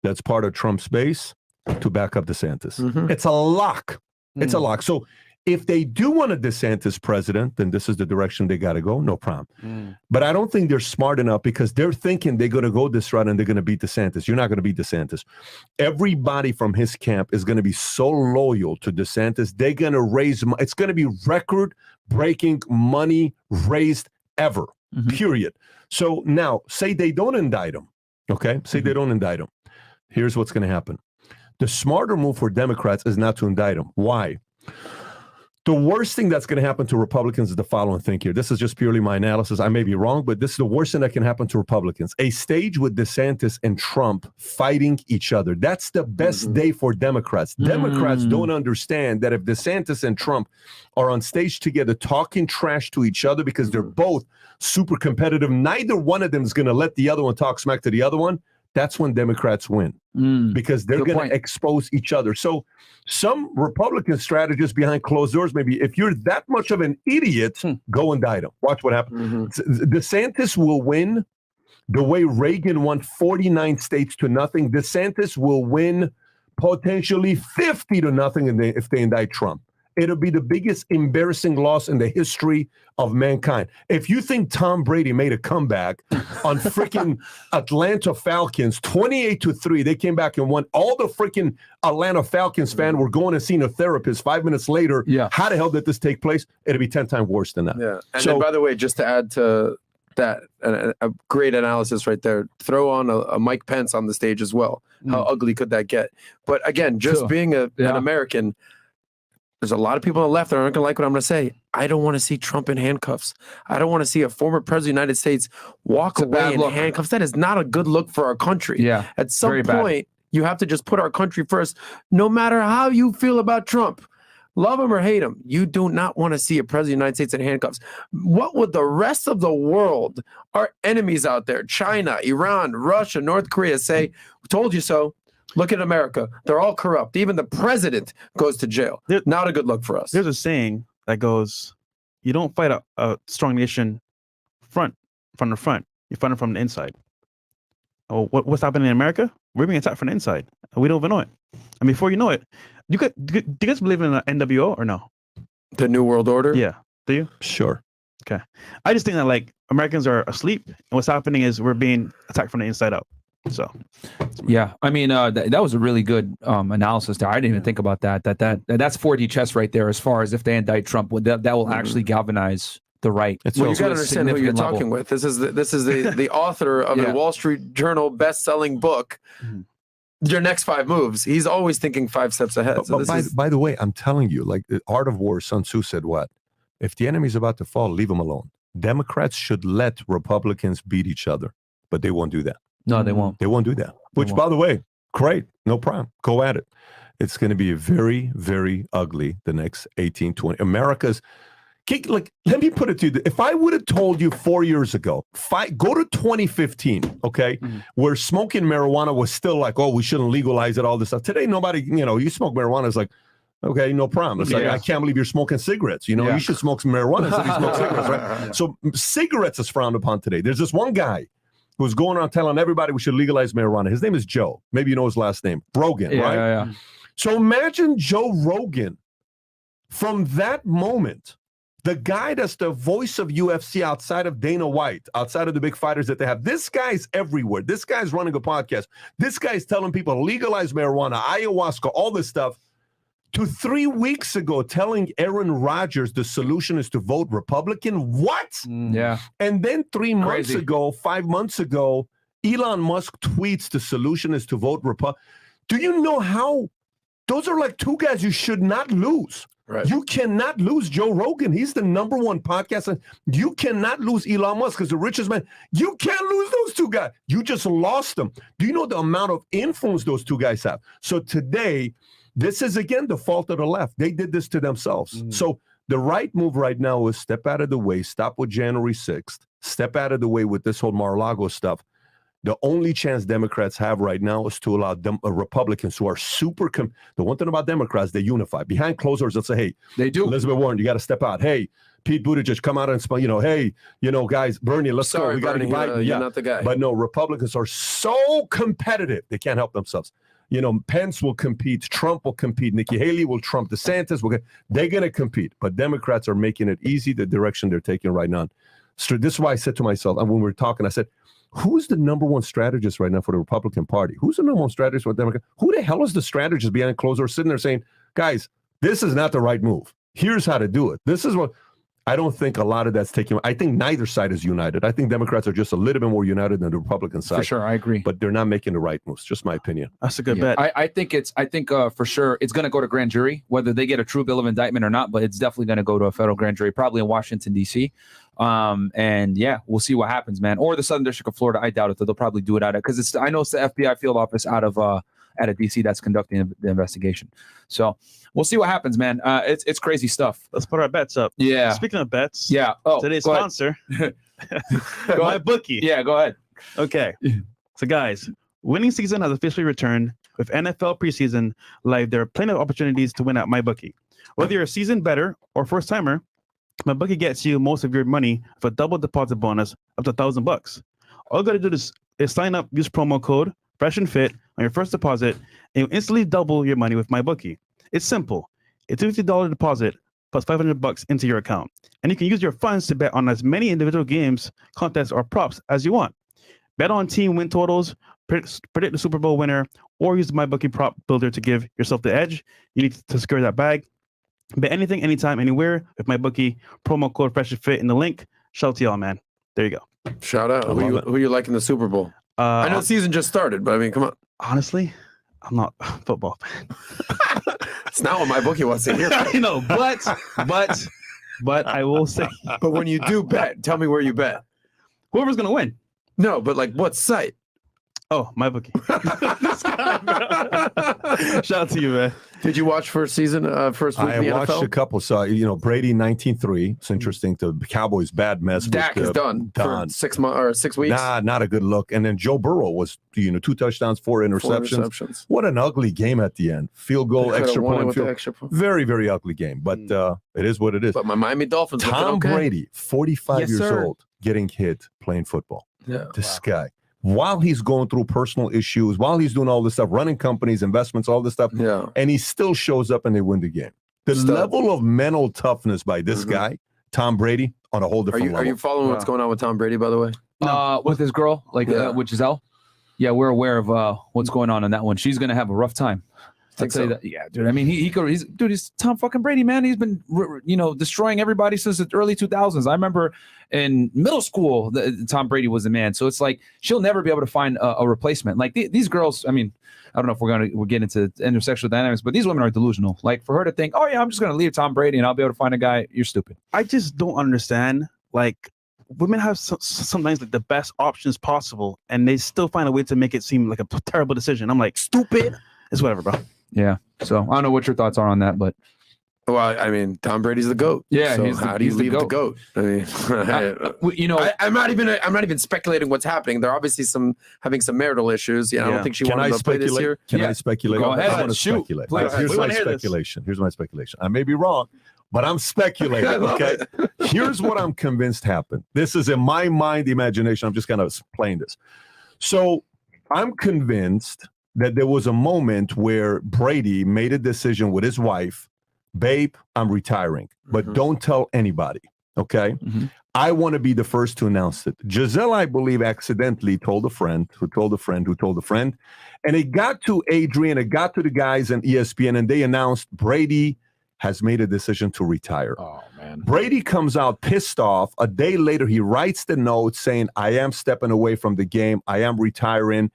that's part of Trump's base to back up DeSantis. It's a lock. It's a lock. So If they do want a DeSantis president, then this is the direction they got to go. No problem. But I don't think they're smart enough because they're thinking they're going to go this route and they're going to beat DeSantis. You're not going to beat DeSantis. Everybody from his camp is going to be so loyal to DeSantis. They're going to raise, it's going to be record-breaking money raised ever, period. So now, say they don't indict him, okay? Say they don't indict him. Here's what's going to happen. The smarter move for Democrats is not to indict him. Why? The worst thing that's going to happen to Republicans is the following thing here. This is just purely my analysis. I may be wrong, but this is the worst thing that can happen to Republicans. A stage with DeSantis and Trump fighting each other. That's the best day for Democrats. Democrats don't understand that if DeSantis and Trump are on stage together talking trash to each other because they're both super competitive, neither one of them is going to let the other one talk smack to the other one. That's when Democrats win because they're going to expose each other. So some Republican strategists behind closed doors, maybe if you're that much of an idiot, go indict him. Watch what happens. DeSantis will win the way Reagan won 49 states to nothing. DeSantis will win potentially 50 to nothing if they indict Trump. It'll be the biggest embarrassing loss in the history of mankind. If you think Tom Brady made a comeback on freaking Atlanta Falcons, 28-3, they came back and won. All the freaking Atlanta Falcons fans were going and seeing a therapist 5 minutes later. Yeah. How the hell did this take place? It'll be 10 times worse than that.
Yeah. And then, by the way, just to add to that, a great analysis right there. Throw on a Mike Pence on the stage as well. How ugly could that get? But again, just being an American, there's a lot of people on the left that aren't going to like what I'm going to say. I don't want to see Trump in handcuffs. I don't want to see a former president of the United States walk away in handcuffs. That is not a good look for our country. Yeah, at some point, you have to just put our country first. No matter how you feel about Trump, love him or hate him, you do not want to see a president of the United States in handcuffs. What would the rest of the world, our enemies out there, China, Iran, Russia, North Korea, say, told you so? Look at America. They're all corrupt. Even the president goes to jail. Not a good look for us.
There's a saying that goes, you don't fight a strong nation from the front. You fight it from the inside. Oh, what's happening in America? We're being attacked from the inside. We don't even know it. And before you know it, do you guys believe in NWO or no?
The New World Order?
Yeah. Do you?
Sure.
Okay. I just think that like Americans are asleep and what's happening is we're being attacked from the inside out. So,
yeah, I mean, that was a really good analysis there. I didn't even think about that. That's 4D chess right there. As far as if they indict Trump, that will actually galvanize the right.
Well, you got to understand who you're talking with. This is the author of a Wall Street Journal best-selling book. Your next 5 moves. He's always thinking 5 steps ahead.
But by the way, I'm telling you, like the Art of War, Sun Tzu said what? If the enemy's about to fall, leave them alone. Democrats should let Republicans beat each other, but they won't do that.
No, they won't.
They won't do that. Which, by the way, great. No problem. Go at it. It's going to be very, very ugly the next 18, 20. America's, like, let me put it to you. If I would have told you 4 years ago, go to 2015, okay, where smoking marijuana was still like, oh, we shouldn't legalize it, all this stuff. Today, nobody, you smoke marijuana, is like, okay, no problem. It's like, I can't believe you're smoking cigarettes. You should smoke some marijuana instead of smoke cigarettes, right? So cigarettes is frowned upon today. There's this one guy who's going around telling everybody we should legalize marijuana. His name is Joe. Maybe you know his last name. Rogan, right? Yeah. So imagine Joe Rogan. From that moment, the guy that's the voice of UFC outside of Dana White, outside of the big fighters that they have, this guy's everywhere. This guy's running a podcast. This guy's telling people legalize marijuana, ayahuasca, all this stuff. To 3 weeks ago, telling Aaron Rodgers the solution is to vote Republican. What?
Yeah.
And then 3 months ago, 5 months ago, Elon Musk tweets the solution is to vote Republican. Do you know how? Those are like 2 guys you should not lose. Right. You cannot lose Joe Rogan. He's the #1 podcast. You cannot lose Elon Musk because the richest man. You can't lose those 2 guys. You just lost them. Do you know the amount of influence those 2 guys have? So today, this is, again, the fault of the left. They did this to themselves. So the right move right now is step out of the way, stop with January 6th, step out of the way with this whole Mar-a-Lago stuff. The only chance Democrats have right now is to allow Republicans who are the one thing about Democrats, they unify. Behind closed doors, they'll say, hey,
they do.
Elizabeth Warren, you got to step out. Hey, Pete Buttigieg, come out and hey, guys, Bernie, let's go. We got to be Biden.
You're not the guy.
But no, Republicans are so competitive, they can't help themselves. Pence will compete, Trump will compete, Nikki Haley will Trump, DeSantis they're going to compete. But Democrats are making it easy, the direction they're taking right now. So this is why I said to myself, and when we were talking, I said, who's the number one strategist right now for the Republican Party? Who's the number one strategist for the Democrat? Who the hell is the strategist behind closed doors sitting there saying, guys, this is not the right move. Here's how to do it. This is what I don't think a lot of that's taking. I think neither side is united. I think Democrats are just a little bit more united than the Republican side.
For sure, I agree.
But they're not making the right moves. Just my opinion.
That's a good bet.
I think for sure it's going to go to grand jury, whether they get a true bill of indictment or not. But it's definitely going to go to a federal grand jury, probably in Washington D.C. And yeah, we'll see what happens, man. Or the Southern District of Florida. I doubt it. They'll probably do it out of because I know it's the FBI field office out of DC that's conducting the investigation. So we'll see what happens, man. It's crazy stuff.
Let's put our bets up.
Yeah.
Speaking of bets,
Yeah. Oh,
today's
go
sponsor,
Go ahead.
MyBookie.
Yeah, go ahead.
Okay. So, guys, winning season has officially returned. With NFL preseason live, there are plenty of opportunities to win at MyBookie. Whether you're a seasoned bettor or first timer, MyBookie gets you most of your money for a double deposit bonus up to $1,000. All you got to do is sign up, use promo code FreshandFit on your first deposit, and you instantly double your money with MyBookie. It's simple. It's a $50 deposit plus $500 into your account, and you can use your funds to bet on as many individual games, contests, or props as you want. Bet on team win totals, predict the Super Bowl winner, or use the MyBookie prop builder to give yourself the edge. You need to secure that bag. Bet anything, anytime, anywhere with MyBookie. Promo code FreshandFit in the link. Shout out to y'all, man. There you go.
Shout out. Who you like in the Super Bowl? I know the season just started, but I mean, come on.
Honestly, I'm not a football fan.
It's not what MyBookie wants to hear.
I know, but I will say,
But when you do bet, tell me where you bet.
whoever's gonna win.
No, but like what site?
Oh, MyBookie. Shout out to you, man.
Did you watch first week
I
in the
watched
NFL?
a couple. So, Brady 19-3. It's interesting. The Cowboys' bad mess.
Dak is done for 6 months or 6 weeks.
Nah, not a good look. And then Joe Burrow was, 2 touchdowns, 4 interceptions. What an ugly game at the end. Field goal, extra point. Very, very ugly game. But it is what it is.
But my Miami Dolphins.
Tom Brady, 45
Yes,
years
sir.
old, getting hit playing football.
Yeah.
This guy. While he's going through personal issues, while he's doing all this stuff, running companies, investments, all this stuff,
Yeah.
and he still shows up and they win the game. The level of mental toughness by this guy, Tom Brady, on a whole different level.
Are you following what's going on with Tom Brady, by the way?
With his girl, with Giselle. Yeah, we're aware of what's going on in that one. She's gonna have a rough time.
Think
I'd say
so?
that. Yeah, dude. I mean, he's Tom fucking Brady, man. He's been, destroying everybody since the early 2000s. I remember in middle school, Tom Brady was the man. So it's like she'll never be able to find a replacement. Like these girls. I mean, I don't know if we'll get into intersexual dynamics, but these women are delusional. Like for her to think, oh yeah, I'm just gonna leave Tom Brady and I'll be able to find a guy. You're stupid.
I just don't understand. Like, women have sometimes like the best options possible, and they still find a way to make it seem like a terrible decision. I'm like, stupid. It's whatever, bro.
Yeah. So I don't know what your thoughts are on that, but
Well, I mean, Tom Brady's the GOAT.
Yeah,
So how do you leave the GOAT? I mean, I'm not even speculating what's happening. They're obviously having some marital issues. I don't think she wanted to play this year.
Can I speculate?
Go ahead.
I want to
Shoot,
speculate.
please.
Here's
We
my
wanna hear this.
speculation. Here's my speculation. I may be wrong, but I'm speculating. Okay. Here's what I'm convinced happened. This is in my mind, the imagination. I'm just kind of playing this. So I'm convinced that there was a moment where Brady made a decision with his wife. Babe, I'm retiring, but don't tell anybody. Okay. I want to be the first to announce it. Giselle, I believe, accidentally told a friend who told a friend who told a friend. And it got to Adrian, it got to the guys on ESPN, and they announced Brady has made a decision to retire.
Oh, man.
Brady comes out pissed off. A day later, he writes the note saying, I am stepping away from the game. I am retiring.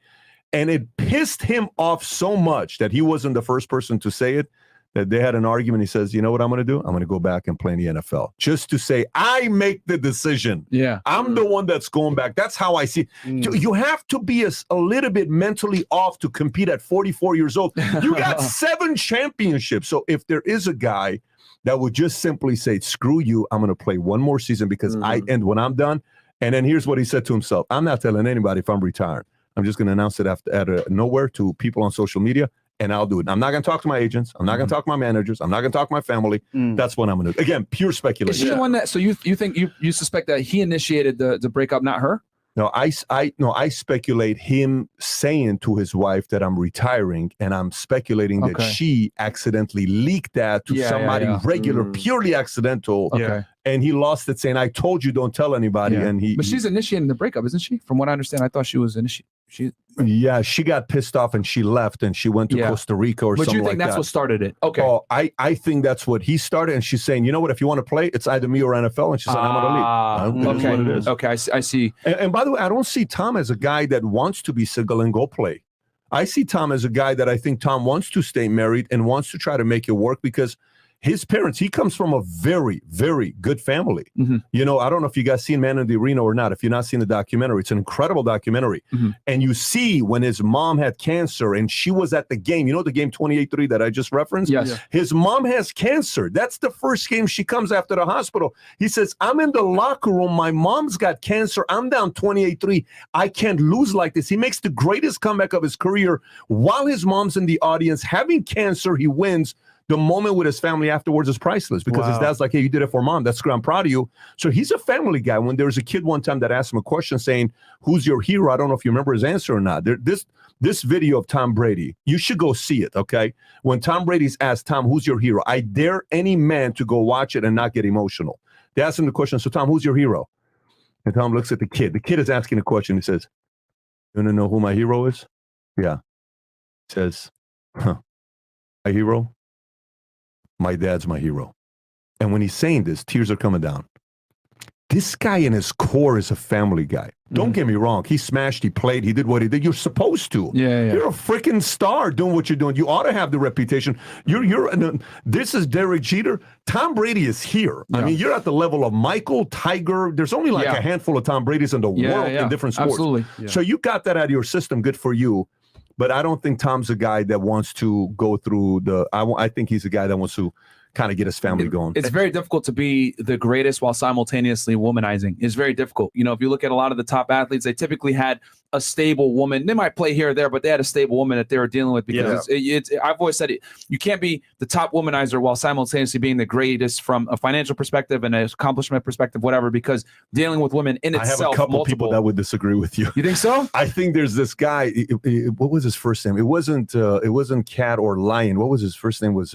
And it pissed him off so much that he wasn't the first person to say it, that they had an argument. He says, you know what I'm going to do? I'm going to go back and play in the NFL just to say, I make the decision.
Yeah.
I'm the one that's going back. That's how I see it. You have to be a little bit mentally off to compete at 44 years old. You got 7 championships. So if there is a guy that would just simply say, screw you, I'm going to play one more season because I end when I'm done. And then here's what he said to himself. I'm not telling anybody if I'm retiring. I'm just going to announce it out of nowhere to people on social media. And I'll do it. I'm not going to talk to my agents. I'm not going to talk to my managers. I'm not going to talk to my family. That's what I'm going to do. Again, pure speculation.
Is she the one that? So you think you suspect that he initiated the breakup, not her?
No, I speculate him saying to his wife that I'm retiring, and I'm speculating that she accidentally leaked that to somebody regular, purely accidental.
Okay.
And he lost it saying, I told you don't tell anybody.
Yeah.
And
But she's initiating the breakup, isn't she? From what I understand, I thought she was
she got pissed off and she left and she went to Costa Rica or something like that.
But you think that's what started it? Okay.
Oh, I think that's what he started. And she's saying, you know what, if you want to play, it's either me or NFL. And she said, I'm going to leave.
Okay.
What it is.
Okay. I see.
And by the way, I don't see Tom as a guy that wants to be single and go play. I see Tom as a guy that I think Tom wants to stay married and wants to try to make it work because his parents, he comes from a very, very good family.
Mm-hmm.
You know, I don't know if you guys seen Man in the Arena or not. If you're not seeing the documentary, it's an incredible documentary.
Mm-hmm.
And you see when his mom had cancer and she was at the game, you know, the game 28-3 that I just referenced?
Yes. Yeah.
His mom has cancer. That's the first game she comes after the hospital. He says, I'm in the locker room. My mom's got cancer. I'm down 28-3. I can't lose like this. He makes the greatest comeback of his career while his mom's in the audience having cancer. He wins. The moment with his family afterwards is priceless because his dad's like, hey, you did it for mom. That's great. I'm proud of you. So he's a family guy. When there was a kid one time that asked him a question saying, who's your hero? I don't know if you remember his answer or not. This video of Tom Brady, you should go see it, okay? When Tom Brady's asked, Tom, who's your hero? I dare any man to go watch it and not get emotional. They asked him the question, so Tom, who's your hero? And Tom looks at the kid. The kid is asking a question. He says, you want to know who my hero is? Yeah. He says, my hero? My dad's my hero. And when he's saying this, tears are coming down. This guy in his core is a family guy. Don't get me wrong. He smashed, he played, he did what he did. You're supposed to.
Yeah.
You're a freaking star doing what you're doing. You ought to have the reputation. This is Derek Jeter. Tom Brady is here. Yeah. I mean, you're at the level of Michael, Tiger. There's only like a handful of Tom Brady's in the world in different sports.
Absolutely. Yeah.
So you got that out of your system. Good for you. But I don't think Tom's a guy that wants to go through I think he's a guy that wants to kind of get his family going.
It's very difficult to be the greatest while simultaneously womanizing. It's very difficult. You know, if you look at a lot of the top athletes, they typically had a stable woman. They might play here or there, but they had a stable woman that they were dealing with because I've always said it. You can't be the top womanizer while simultaneously being the greatest from a financial perspective and an accomplishment perspective, whatever, because dealing with women in itself.
I have a couple people that would disagree with you.
You think so?
I think there's this guy. What was his first name? It wasn't Cat or Lion. What was his first name? Was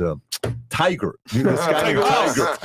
Tiger. You know, this guy Tiger.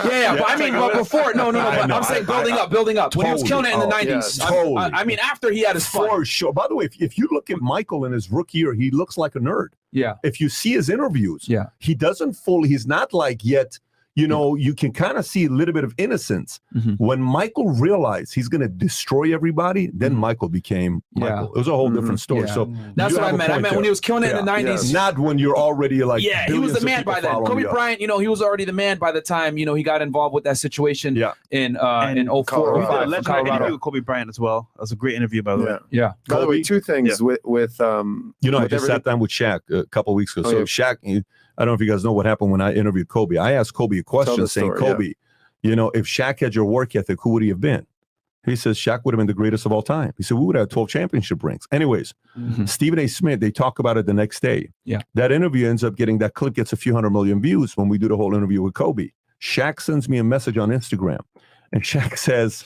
Yeah. But I mean, but before, no. But I'm saying building up.
Totally.
When he was killing it in the 90s.
Yeah, totally.
I mean, after he had his fun.
For sure. By the way, if you look at Michael in his rookie year, he looks like a nerd.
Yeah.
If you see his interviews, he doesn't he's not like yet, you know, you can kind of see a little bit of innocence. Mm-hmm. When Michael realized he's going to destroy everybody, then Michael became Michael. It was a whole different story. Yeah. So
that's what I meant. I meant when he was killing it in the 90s.
Not when you're already like,
he was the man by then. Kobe Bryant, you know, he was already the man by the time, you know, he got involved with that situation in 04 or 05.
Legendary interview with Kobe Bryant as well. That was a great interview, by the way.
Yeah. By the way, two things with
you know, I just sat down with Shaq a couple of weeks ago. So Shaq, I don't know if you guys know what happened when I interviewed Kobe. I asked Kobe a question saying, Kobe, you know, if Shaq had your work ethic, who would he have been? He says, Shaq would have been the greatest of all time. He said, we would have 12 championship rings. Anyways, Stephen A. Smith, they talk about it the next day. Yeah. That interview ends up that clip gets a few 100 million views when we do the whole interview with Kobe. Shaq sends me a message on Instagram. And Shaq says,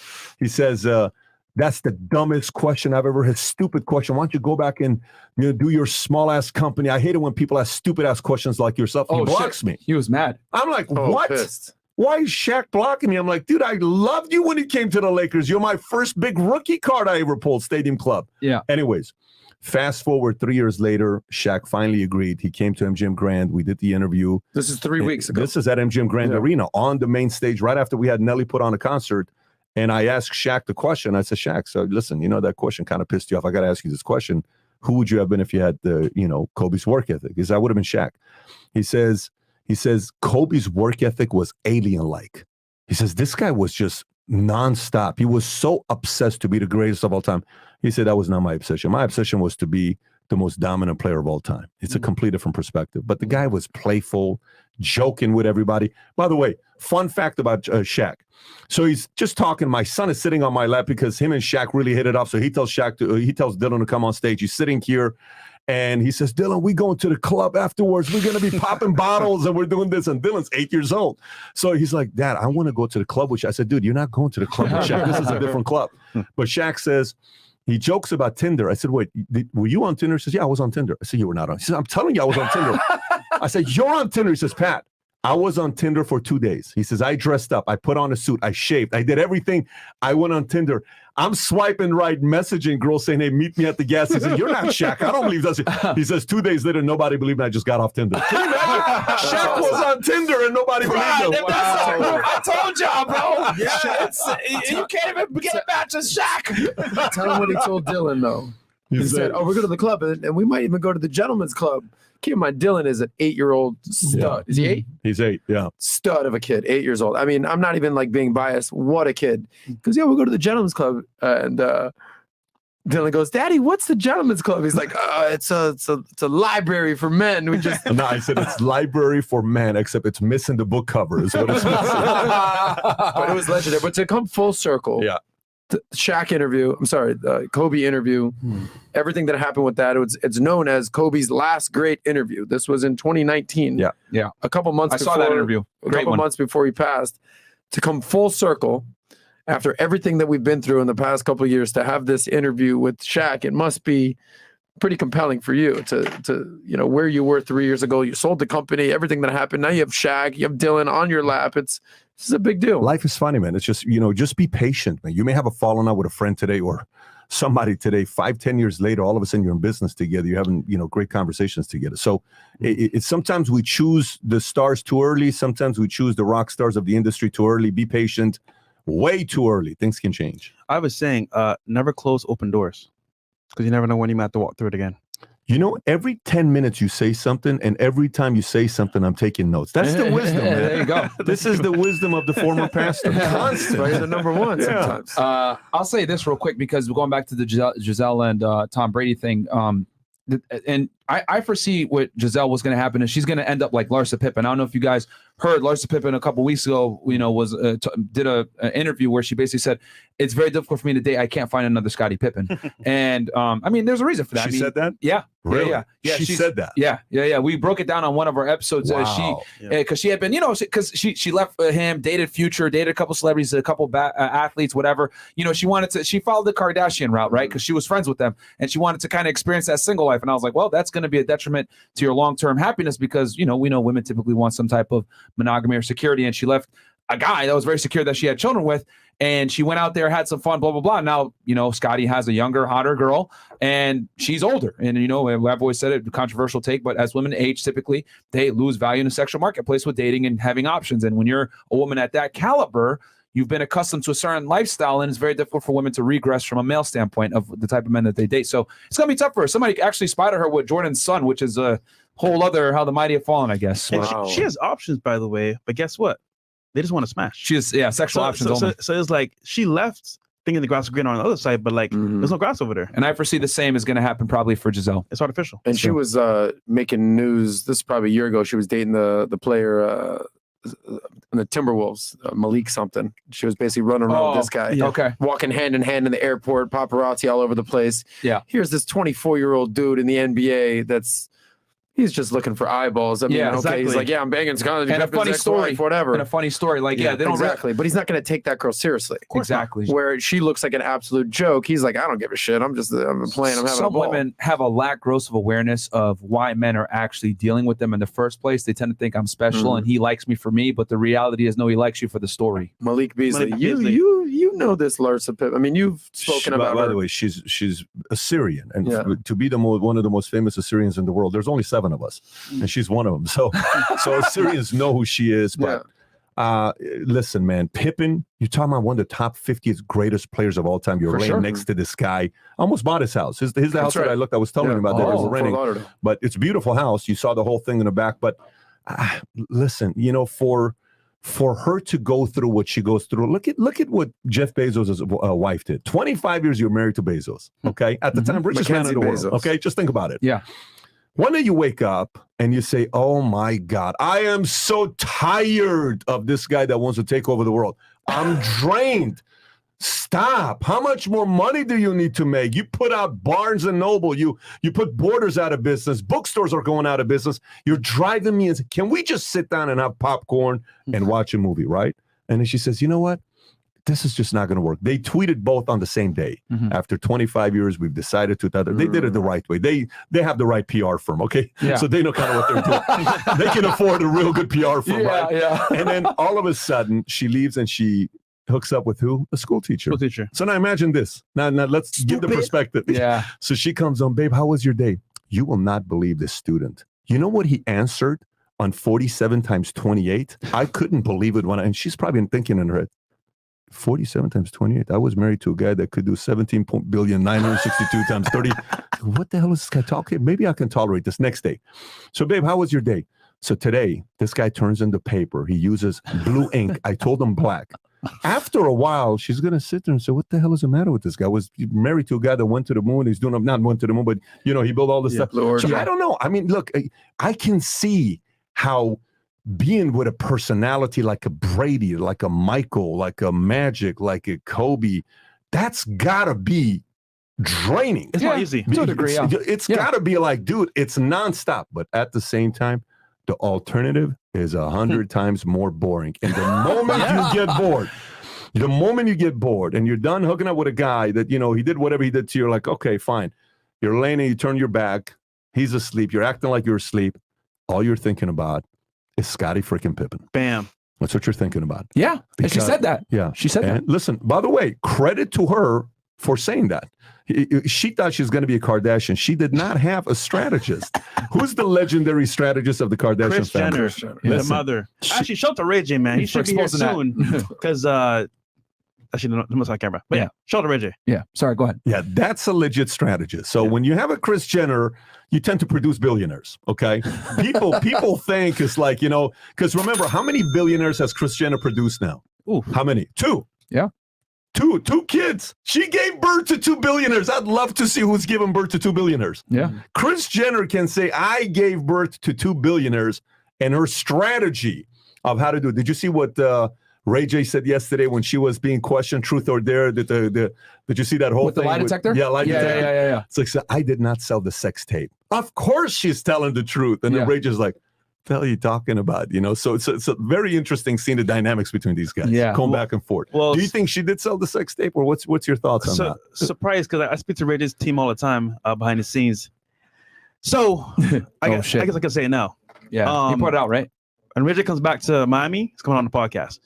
that's the dumbest question I've ever heard. Stupid question. Why don't you go back and do your small ass company? I hate it when people ask stupid ass questions like yourself. He blocks me.
He was mad.
I'm like, what? Pissed. Why is Shaq blocking me? I'm like, dude, I loved you when he came to the Lakers. You're my first big rookie card I ever pulled, Stadium Club. Yeah. Anyways, fast forward 3 years later, Shaq finally agreed. He came to MGM Grand. We did the interview.
This is 3 weeks ago.
This is at MGM Grand Arena on the main stage right after we had Nelly put on a concert. And I asked Shaq the question. I said, Shaq, so listen, you know, that question kind of pissed you off. I got to ask you this question. Who would you have been if you had Kobe's work ethic? Because I would have been Shaq. He says, Kobe's work ethic was alien-like. He says, this guy was just nonstop. He was so obsessed to be the greatest of all time. He said, that was not my obsession. My obsession was to be the most dominant player of all time. It's a complete different perspective. But the guy was playful, joking with everybody. By the way, fun fact about Shaq. So he's just talking. My son is sitting on my lap because him and Shaq really hit it off. So he tells Dylan to come on stage. He's sitting here. And he says, Dylan, we going to the club afterwards. We're going to be popping bottles and we're doing this. And Dylan's 8 years old. So he's like, Dad, I want to go to the club with you. I said, dude, you're not going to the club with Shaq. This is a different club. But Shaq says, He jokes about Tinder. I said, wait, were you on Tinder? He says, yeah, I was on Tinder. I said, you were not on. He says, I'm telling you, I was on Tinder. I said, you're on Tinder. He says, Pat, I was on Tinder for 2 days. He says, I dressed up. I put on a suit. I shaved. I did everything. I went on Tinder. I'm swiping right, messaging girls saying, hey, meet me at the gas. He said, you're not Shaq. I don't believe that. He says, 2 days later, nobody believed me. I just got off Tinder. Can you imagine? Shaq was on Tinder and nobody believed him.
Wow. I told y'all, bro. You can't even get a match with Shaq.
Tell him what he told Dylan, though. He said, we're going to the club, and we might even go to the gentleman's club. Keep in mind, Dylan is an 8-year-old stud.
Yeah.
Is he 8?
He's 8, yeah.
Stud of a kid, 8 years old. I mean, I'm not even like being biased. What a kid. Because, we'll go to the gentleman's club. And Dylan goes, Daddy, what's the gentleman's club? He's like, it's a library for men. We just
No, I said it's library for men, except it's missing the book cover is what it's missing.
But it was legendary. But to come full circle, the Shaq interview, Kobe interview, everything that happened with that, it's known as Kobe's last great interview. This was in 2019.
Yeah.
A couple months
I saw that interview.
A couple months before he passed. To come full circle, after everything that we've been through in the past couple of years, to have this interview with Shaq, it must be pretty compelling for you to where you were 3 years ago. You sold the company, everything that happened. Now you have Shaq, you have Dylan on your lap. This is a big deal.
Life is funny, man. It's just, just be patient, man. You may have a falling out with a friend today or somebody today, 5-10 years later, all of a sudden you're in business together. You're having, great conversations together. So it's sometimes we choose the stars too early. Sometimes we choose the rock stars of the industry too early. Be patient. Way too early. Things can change.
I was saying, never close open doors because you never know when you might have to walk through it again.
Every 10 minutes you say something, and every time you say something, I'm taking notes. That's the wisdom, man.
There you go.
This is the wisdom of the former pastor. Constant.
You're the number one sometimes.
I'll say this real quick because we're going back to the Giselle and Tom Brady thing. And I foresee what Giselle was going to happen is she's going to end up like Larsa Pippen. I don't know if you guys heard Larsa Pippen a couple weeks ago, was did an interview where she basically said, it's very difficult for me to date. I can't find another Scottie Pippen. And I mean, there's a reason for that.
She said that?
Yeah.
Really?
Yeah.
She said that?
Yeah. We broke it down on one of our episodes.
Wow.
Because she had been, because she left him, dated Future, dated a couple celebrities, a couple athletes, whatever. She followed the Kardashian route, right? Because she was friends with them and she wanted to kind of experience that single life. And I was like, well, that's going to be a detriment to your long-term happiness because, we know women typically want some type of monogamy or security. And she left a guy that was very secure that she had children with. And she went out there, had some fun, blah, blah, blah. Now, Scotty has a younger, hotter girl, and she's older. And, I've always said it, controversial take, but as women age, typically, they lose value in the sexual marketplace with dating and having options. And when you're a woman at that caliber, you've been accustomed to a certain lifestyle, and it's very difficult for women to regress from a male standpoint of the type of men that they date. So it's going to be tough for her. Somebody actually spotted her with Jordan's son, which is a whole other how the mighty have fallen, I guess.
And she has options, by the way, but guess what? They just want to smash.
She has, sexual options only.
So it's like she left thinking the grass was green on the other side, but there's no grass over there.
And I foresee the same is going to happen probably for Giselle.
It's artificial.
And she was making news. This is probably a year ago. She was dating the player in the Timberwolves, Malik something. She was basically running around with this guy.
Yeah. Okay.
Walking hand in hand in the airport, paparazzi all over the place.
Yeah.
Here's this 24-year-old dude in the NBA he's just looking for eyeballs. I mean,
exactly.
He's like, I'm banging Scarlett.
And a funny story,
whatever.
And a funny story. Like, they don't
exactly. But he's not going to take that girl seriously.
Exactly.
Where she looks like an absolute joke. He's like, I don't give a shit. I'm playing. I'm having
Some
a ball.
women have a lack gross of awareness of why men are actually dealing with them in the first place. They tend to think I'm special and he likes me for me, but the reality is, no, he likes you for the story.
Malik Beasley. You know this Larsa Pippen. I mean, you've spoken about her.
By the way, she's Assyrian, and to be one of the most famous Assyrians in the world, there's only 7 of us. And she's one of them. So Assyrians know who she is. But listen, man, Pippen, you're talking about one of the top 50 greatest players of all time. You're laying next to this guy. I almost bought his house. His house that I looked, I was telling you about that. It was renting. But it's a beautiful house. You saw the whole thing in the back. But listen, for her to go through what she goes through, look at what Jeff Bezos' wife did. 25 years you're married to Bezos. Okay. At the time, richest man in the world. Okay. Just think about it.
Yeah.
One day you wake up and you say, oh my God, I am so tired of this guy that wants to take over the world. I'm drained. Stop. How much more money do you need to make? You put out Barnes and Noble. You put Borders out of business. Bookstores are going out of business. You're driving me insane. Can we just sit down and have popcorn and watch a movie, right? And then she says, you know what? this is just not going to work. They tweeted both on the same day.
Mhm.
After 25 years, we've decided to. They did it the right way. They have the right PR firm, okay?
Yeah.
So they know kind of what they're doing. They can afford a real good PR firm, right?
Yeah.
And then all of a sudden, she leaves and she hooks up with who? A school teacher.
School teacher.
So now imagine this. Now let's give the
Stupid.
perspective.
Yeah.
So she comes on, babe, how was your day? You will not believe this student. You know what he answered on 47 times 28? I couldn't believe it and she's probably thinking in her head, 47 times 28. I was married to a guy that could do 17,962 times 30. What the hell is this guy talking? Maybe I can tolerate this. Next day. So, babe, how was your day? So today, this guy turns in the paper. He uses blue ink. I told him black. After a while, she's going to sit there and say, what the hell is the matter with this guy? Was married to a guy that went to the moon. He's doing, not went to the moon, but, he built all this stuff.
Lord.
So I don't know. I mean, look, I can see how being with a personality like a Brady, like a Michael, like a Magic, like a Kobe, that's got to be draining.
It's not easy.
To a degree, yeah.
It's got to be like, dude, it's nonstop. But at the same time, the alternative is 100 times more boring. And the moment you get bored, and you're done hooking up with a guy that, he did whatever he did to you, you're like, okay, fine. You're laying and you turn your back. He's asleep. You're acting like you're asleep. All you're thinking about is Scottie freaking Pippen.
Bam.
That's what you're thinking about.
Yeah. And she
Because-
said that.
Yeah.
She said that.
And listen, by the way, credit to her for saying that. She thought she was going to be a Kardashian. She did not have a strategist. Who's the legendary strategist of the Kardashian
Chris
family?
Jenner,
Yeah.
the mother. Actually, shout out to Ray J, man. He
For
should be here
exposing that.
soon. Because, actually, no, on camera. But yeah, shout out to Ray J.
Yeah. Sorry, go ahead.
Yeah, that's a legit strategist. So when you have a Kris Jenner, you tend to produce billionaires. Okay, people think it's like because remember, how many billionaires has Kris Jenner produced now?
Ooh.
How many? 2.
Yeah.
Two kids. She gave birth to 2 billionaires. I'd love to see who's given birth to 2 billionaires.
Yeah.
Kris Jenner can say, I gave birth to 2 billionaires, and her strategy of how to do it. Did you see what Ray J said yesterday when she was being questioned, truth or dare? Did you see that whole
With the
thing?
lie detector?
Yeah, lie detector.
Yeah.
It's like, so I did not sell the sex tape. Of course she's telling the truth. And then
Yeah.
Ray J's like, the hell are you talking about? So it's a very interesting seeing the dynamics between these guys.
Yeah.
Going back and forth.
Well,
Do you think she did sell the sex tape, or what's your thoughts on that?
Surprised because I speak to Ray J's team all the time behind the scenes. So I guess I can say it now.
Yeah. You put it out, right?
And Ray J comes back to Miami. He's coming on the podcast.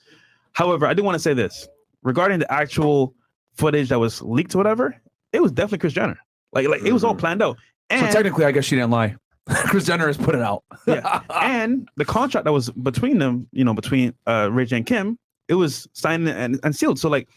However, I do want to say this regarding the actual footage that was leaked or whatever. It was definitely Kris Jenner. Like it was all planned out. And
So technically, I guess she didn't lie. Kris Jenner has put it out.
yeah. And the contract that was between them, between Ray J and Kim, it was signed and sealed. So like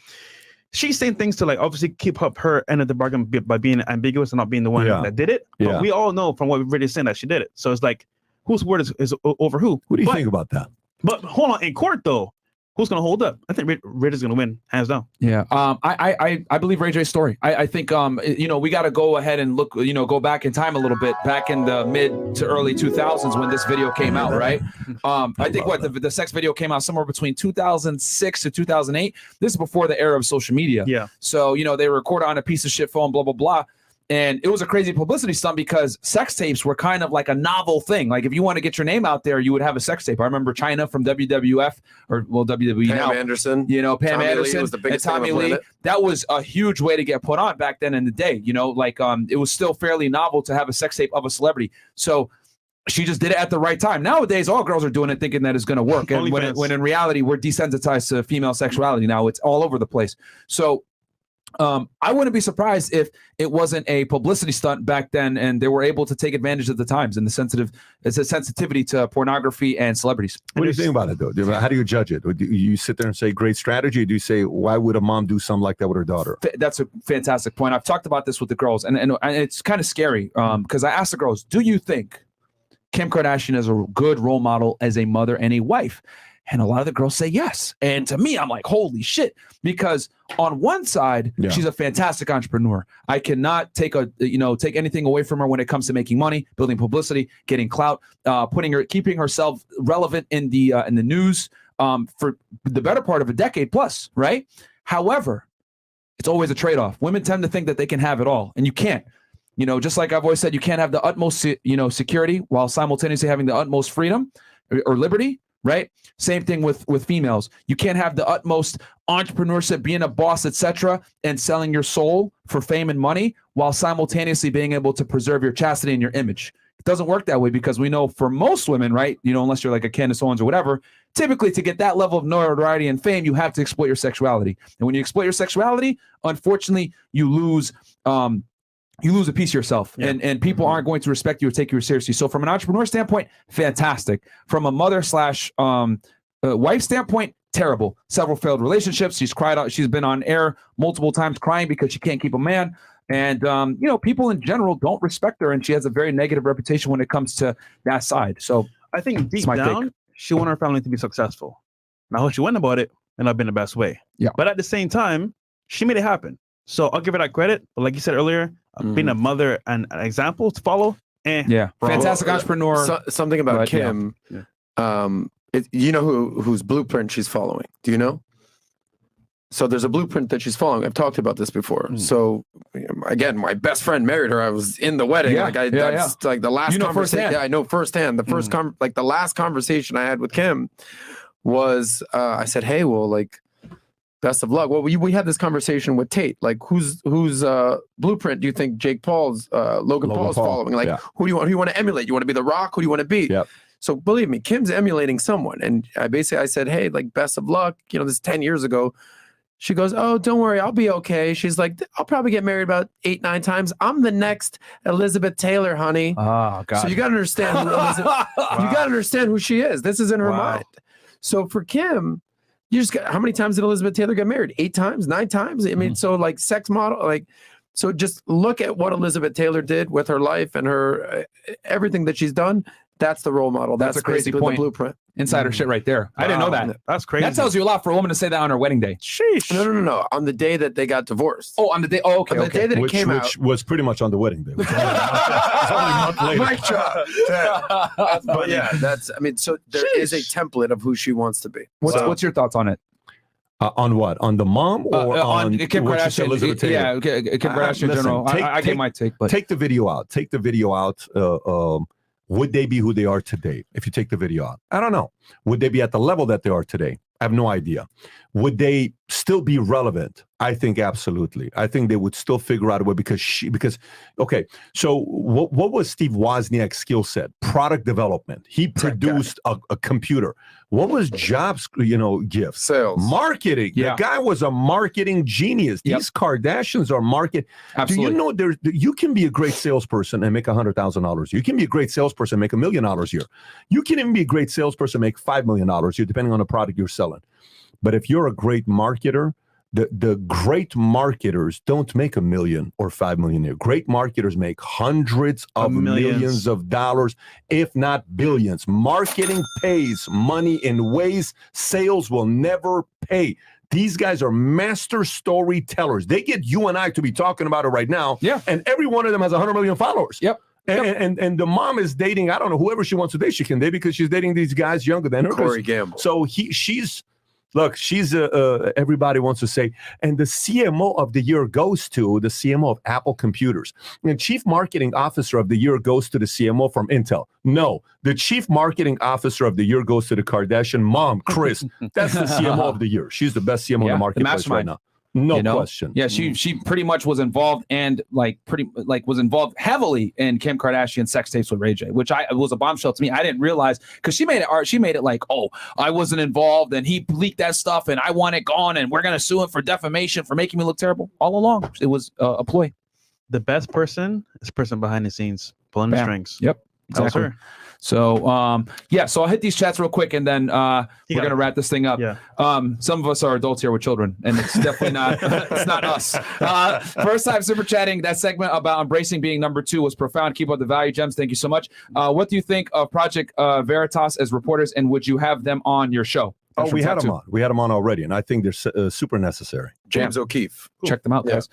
she's saying things to like obviously keep up her end of the bargain by being ambiguous and not being the one that did it.
Yeah.
But we all know from what Ray J's saying that she did it. So it's like whose word is over who?
What do you think about that?
But hold on, in court though, who's gonna hold up? I think Ray J's gonna win, hands down.
Yeah. I believe Ray J's story. I think we got to go ahead and look, go back in time a little bit, back in the mid to early 2000s when this video came out, right? I think the sex video came out somewhere between 2006 to 2008. This is before the era of social media.
Yeah.
So, they recorded on a piece of shit phone, blah, blah, blah. And it was a crazy publicity stunt because sex tapes were kind of like a novel thing. Like if you want to get your name out there, you would have a sex tape. I remember China from WWF WWE
Pam
now.
Anderson.
Pam
Tommy Lee
Anderson
was the biggest
and Tommy
thing on the
Lee.
planet.
That was a huge way to get put on back then in the day. It was still fairly novel to have a sex tape of a celebrity. So she just did it at the right time. Nowadays, all girls are doing it thinking that it's going to work. And when in reality, we're desensitized to female sexuality now. It's all over the place. So I wouldn't be surprised if it wasn't a publicity stunt back then and they were able to take advantage of the times and it's a sensitivity to pornography and celebrities.
What do you think about it, though? How do you judge it? Do you sit there and say, great strategy? Or do you say, why would a mom do something like that with her daughter?
That's a fantastic point. I've talked about this with the girls, and it's kind of scary because I asked the girls, do you think Kim Kardashian is a good role model as a mother and a wife? And a lot of the girls say yes. And to me, I'm like, holy shit. Because on one side, she's a fantastic entrepreneur. I cannot take anything away from her when it comes to making money, building publicity, getting clout, keeping herself relevant in the news for the better part of a decade plus, right? However, it's always a trade-off. Women tend to think that they can have it all, and you can't. Just like I've always said, you can't have the utmost, security while simultaneously having the utmost freedom or liberty. right? Same thing with females. You can't have the utmost entrepreneurship, being a boss, etc., and selling your soul for fame and money while simultaneously being able to preserve your chastity and your image. It doesn't work that way because we know for most women, right, unless you're like a Candace Owens or whatever, typically to get that level of notoriety and fame, you have to exploit your sexuality. And when you exploit your sexuality, unfortunately, you lose a piece of yourself, and people aren't going to respect you or take you seriously. So from an entrepreneur standpoint, fantastic. From a mother / wife standpoint, terrible. Several failed relationships. She's cried out. She's been on air multiple times crying because she can't keep a man. And, people in general don't respect her, and she has a very negative reputation when it comes to that side. So
I think deep down, she wanted her family to be successful. Now, how she went about it may not have been the best way.
Yeah.
But at the same time, she made it happen. So I'll give her that credit. But like you said earlier, being a mother and an example to follow.
Fantastic entrepreneur.
Something about Kim. You know whose blueprint she's following? Do you know? So there's a blueprint that she's following. I've talked about this before. So again, my best friend married her. I was in the wedding. Like the last conversation. I know firsthand. The first the last conversation I had with Kim was I said, "Hey, well, like, best of luck." Well, we had this conversation with Tate. Like, whose blueprint do you think Jake Paul's Logan Paul's following? Like, who do you want to emulate? You want to be The Rock? Who do you want to be?
Yep.
So believe me, Kim's emulating someone. And I said, "Hey, like, best of luck." This is 10 years ago. She goes, "Oh, don't worry, I'll be okay." She's like, "I'll probably get married about 8-9 times. I'm the next Elizabeth Taylor, honey."
Oh, God.
So you got to understand you got to understand who she is. This is in her mind. So for Kim, you just got, how many times did Elizabeth Taylor get married? 8 times, 9 times? I mean, so like sex model, so just look at what Elizabeth Taylor did with her life and her everything that she's done. That's the role model. That's
a crazy
basically
point.
the blueprint.
Insider shit right there. I didn't know that.
That's crazy.
That tells you a lot for a woman to say that on her wedding day.
Sheesh.
No. On the day that they got divorced.
Oh, on the day. Oh, okay.
On the day that it came out.
Which was pretty much on the wedding day. It's only a month later.
Mic drop. But yeah, so there is a template of who she wants to be.
What's your thoughts on it?
On what? On the mom or on
Kim Kardashian?
Elizabeth Taylor?
Yeah, Kim Kardashian in general. I get my take, but
take the video out. Take the video out. Would they be who they are today if you take the video out? I don't know. Would they be at the level that they are today? I have no idea. Would they still be relevant? I think absolutely. I think they would still figure out a way okay. So what was Steve Wozniak's skill set? Product development. He produced a computer. What was Jobs' gift?
Sales.
Marketing.
Yeah.
The guy was a marketing genius. These Kardashians are market.
Absolutely.
Do you know you can be a great salesperson and make $100,000 a year. You can be a great salesperson and make $1 million a year. You can even be a great salesperson and make $5 million a year, depending on the product you're selling. But if you're a great marketer, the great marketers don't make $1 million or $5 million a year. Great marketers make hundreds of millions of dollars, if not billions. Marketing pays money in ways sales will never pay. These guys are master storytellers. They get you and I to be talking about it right now.
Yeah.
And every one of them has 100 million followers.
Yep.
And the mom is dating, I don't know, whoever she wants to date, she can date because she's dating these guys younger than her.
Corey Gamble.
So she's everybody wants to say, and the CMO of the year goes to the CMO of Apple Computers. And Chief Marketing Officer of the year goes to the CMO from Intel. No, the Chief Marketing Officer of the year goes to the Kardashian mom, Kris. That's the CMO of the year. She's the best CMO in the marketplace right now. No question.
Yeah, she pretty much was involved and was involved heavily in Kim Kardashian's sex tapes with Ray J, which was a bombshell to me. I didn't realize because she made it like, oh, I wasn't involved and he leaked that stuff and I want it gone and we're gonna sue him for defamation for making me look terrible. All along, it was a ploy.
The best person is the person behind the scenes pulling the strings.
Yep, exactly. So, so I'll hit these chats real quick and then we're going to wrap this thing up.
Yeah.
Some of us are adults here with children and it's definitely not, it's not us. First time super chatting, that segment about embracing being number 2 was profound. Keep up the value, Gems. Thank you so much. What do you think of Project Veritas as reporters and would you have them on your show?
Oh, we had them on. We had them on already, and I think they're super necessary.
James O'Keefe.
Check them out, guys.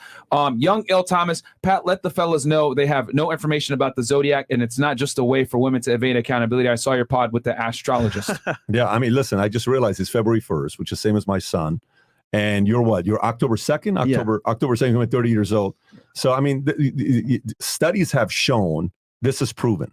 Young Il Thomas, Pat, let the fellas know they have no information about the Zodiac, and it's not just a way for women to evade accountability. I saw your pod with the astrologist.
Yeah, I mean, listen, I just realized it's February 1st, which is the same as my son. And you're what? You're October 2nd? October 2nd, you're 30 years old. So, I mean, the studies have shown, this is proven,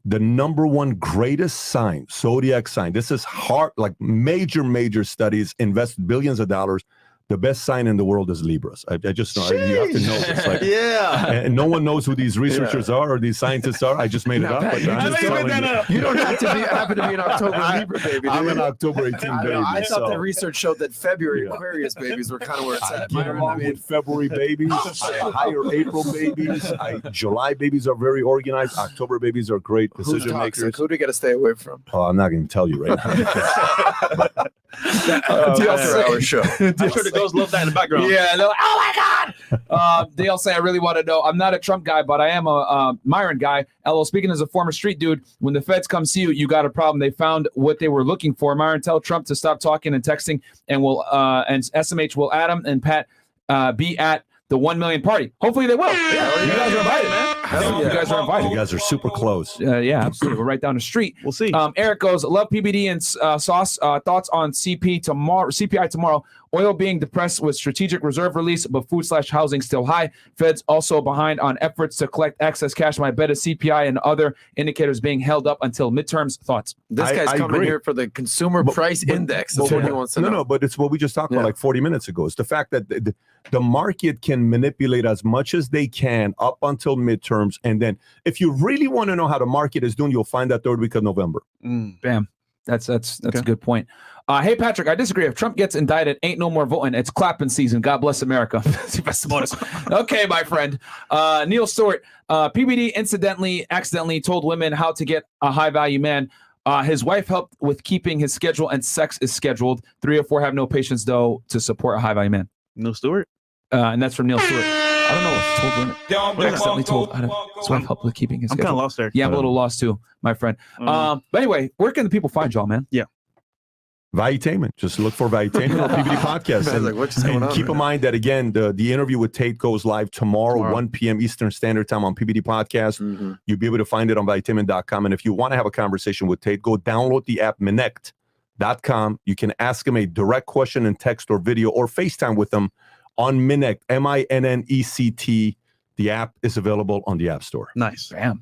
the number one greatest sign, zodiac sign. This is hard, like major studies, invest billions of dollars. The best sign in the world is Libras. I just know. You have to know this. Like, and no one knows who these researchers are or these scientists are. I just made it up. But I'm just telling you.
You don't have to happen to be an October Libra baby.
I'm an October 18 baby.
I thought the research showed that February Aquarius babies were kind of where it's at.
Get along with February babies, higher April babies. July babies are very organized. October babies are great decision makers.
Who do we got to stay away from?
Oh, I'm not going to tell you right now.
Our show.
I'm sure the girls love that in the background.
Yeah, they're like, oh my God. They'll say, I really want to know. I'm not a Trump guy, but I am a Myron guy. LO, speaking as a former street dude, when the feds come see you, you got a problem. They found what they were looking for. Myron, tell Trump to stop talking and texting, and and SMH will add him and Pat be at the 1 million party. Hopefully they will. Yeah, you guys are invited, man. You guys are invited.
You guys are super close.
Yeah, absolutely. We're right down the street.
We'll see.
Eric goes, love PBD and Sauce. Thoughts on CPI tomorrow. Oil being depressed with strategic reserve release, but food/housing still high. Feds also behind on efforts to collect excess cash. My bet is CPI and other indicators being held up until midterms. Thoughts?
This guy's coming here for the consumer price index. That's what he wants to know.
No, but it's what we just talked about like 40 minutes ago. It's the fact that the market can manipulate as much as they can up until midterms. And then if you really want to know how the market is doing, you'll find that third week of November.
Bam. That's a good point. Hey, Patrick, I disagree. If Trump gets indicted, ain't no more voting. It's clapping season. God bless America. Okay, my friend. Neil Stewart, PBD accidentally told women how to get a high-value man. His wife helped with keeping his schedule, and sex is scheduled. 3 or 4 have no patience, though, to support a high-value man.
Neil Stewart?
And that's from Neil Stewart. I don't know what told women. But accidentally told his wife helped with keeping his schedule.
I'm kind of lost there.
Yeah, I'm a little lost, too, my friend. But anyway, where can the people find y'all, man?
Yeah.
Valuetainment. Just look for Valuetainment or PBD Podcast.
Like, what's going on,
keep in mind that, again, the interview with Tate goes live tomorrow, 1 p.m. Eastern Standard Time on PBD Podcast. You'll be able to find it on valuetainment.com. And if you want to have a conversation with Tate, go download the app Minnect.com. You can ask him a direct question in text or video or FaceTime with him on Minnect, Minnect. The app is available on the App Store.
Nice. Bam.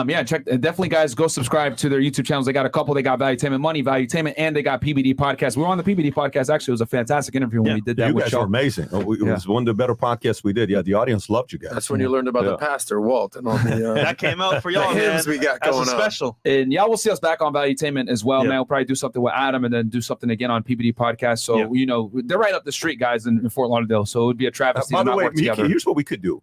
Yeah, check. Definitely, guys, go subscribe to their YouTube channels. They got a couple. They got Valuetainment Money, Valuetainment, and they got PBD Podcast. We were on the PBD Podcast. Actually, it was a fantastic interview when we did that.
You guys were amazing. It was one of the better podcasts we did. Yeah, the audience loved you guys.
That's when you learned about the pastor, Walt, and all the
that came out for y'all, man.
We got going on.
Special.
And y'all will see us back on Valuetainment as well, man. We'll probably do something with Adam and then do something again on PBD Podcast. So, they're right up the street, guys, in Fort Lauderdale. So it would be a travesty to not work together.
Here's what we could do.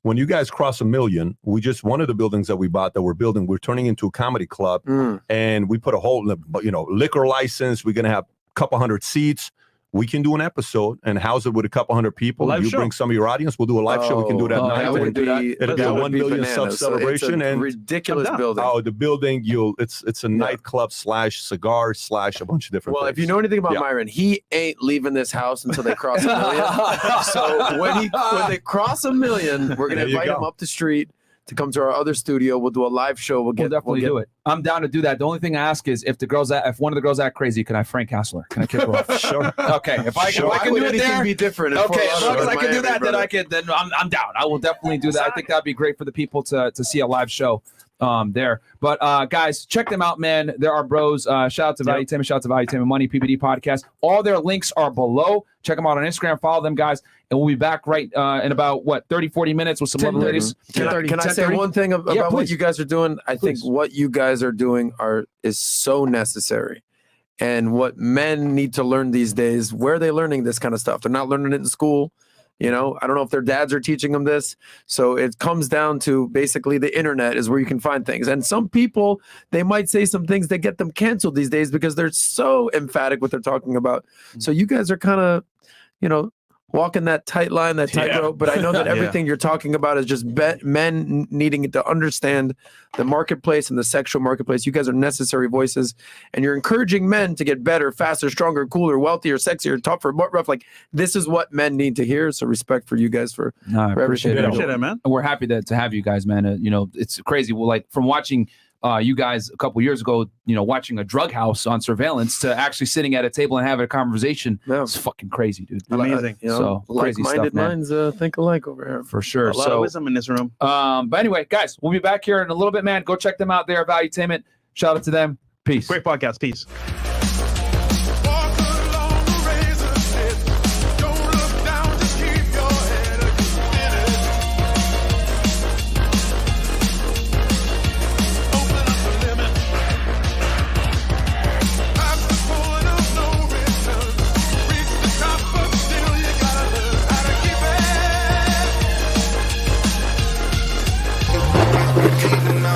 When you guys cross 1 million, one of the buildings that we bought that we're building, we're turning into a comedy club, and we put a whole, liquor license. We're gonna have a couple hundred seats. We can do an episode and house it with a couple hundred people. You bring some of your audience. We'll do a live show. We can do that night. It'll be a 1 million sub celebration.
And ridiculous building.
Oh, the building! It's a nightclub / cigar / a bunch of different.
Well,
things.
if you know anything about Myron, he ain't leaving this house until they cross 1 million. So when they cross 1 million, we're gonna invite him up the street to come to our other studio. We'll do a live show. We'll definitely do it.
I'm down to do that. The only thing I ask is if one of the girls act crazy, can I Frank Hassler? Can I kick her off?
Sure.
Okay. If I can do it there,
be different.
Okay. As long as I can do that, then I'm down. I will definitely do that. I think that'd be great for the people to see a live show there. But guys, check them out, man. There are bros. Shout out to Valuetainment, shout out to Valuetainment Money, PBD Podcast. All their links are below. Check them out on Instagram. Follow them, guys. And we'll be back in about 30-40 minutes with some other ladies.
Can I say one thing about what you guys are doing? I think what you guys are doing is so necessary. And what men need to learn these days, where are they learning this kind of stuff? They're not learning it in school. I don't know if their dads are teaching them this. So it comes down to basically the internet is where you can find things. And some people, they might say some things that get them canceled these days because they're so emphatic what they're talking about. So you guys are kind of, walking that tight line, that tightrope. But I know that everything you're talking about is just men needing to understand the marketplace and the sexual marketplace. You guys are necessary voices, and you're encouraging men to get better, faster, stronger, cooler, wealthier, sexier, tougher, more rough. Like, this is what men need to hear. So respect for you guys for
I appreciate
it, man.
And we're happy to have you guys, man. It's crazy. Well, from watching you guys a couple years ago, watching a drug house on surveillance to actually sitting at a table and having a conversation.
Yeah.
It's fucking crazy, dude.
Amazing.
So crazy stuff,
like-minded
man.
minds think alike over here.
For sure.
A lot of wisdom in this room.
But anyway, guys, we'll be back here in a little bit, man. Go check them out there, Valuetainment. Shout out to them. Peace.
Great podcast. Peace.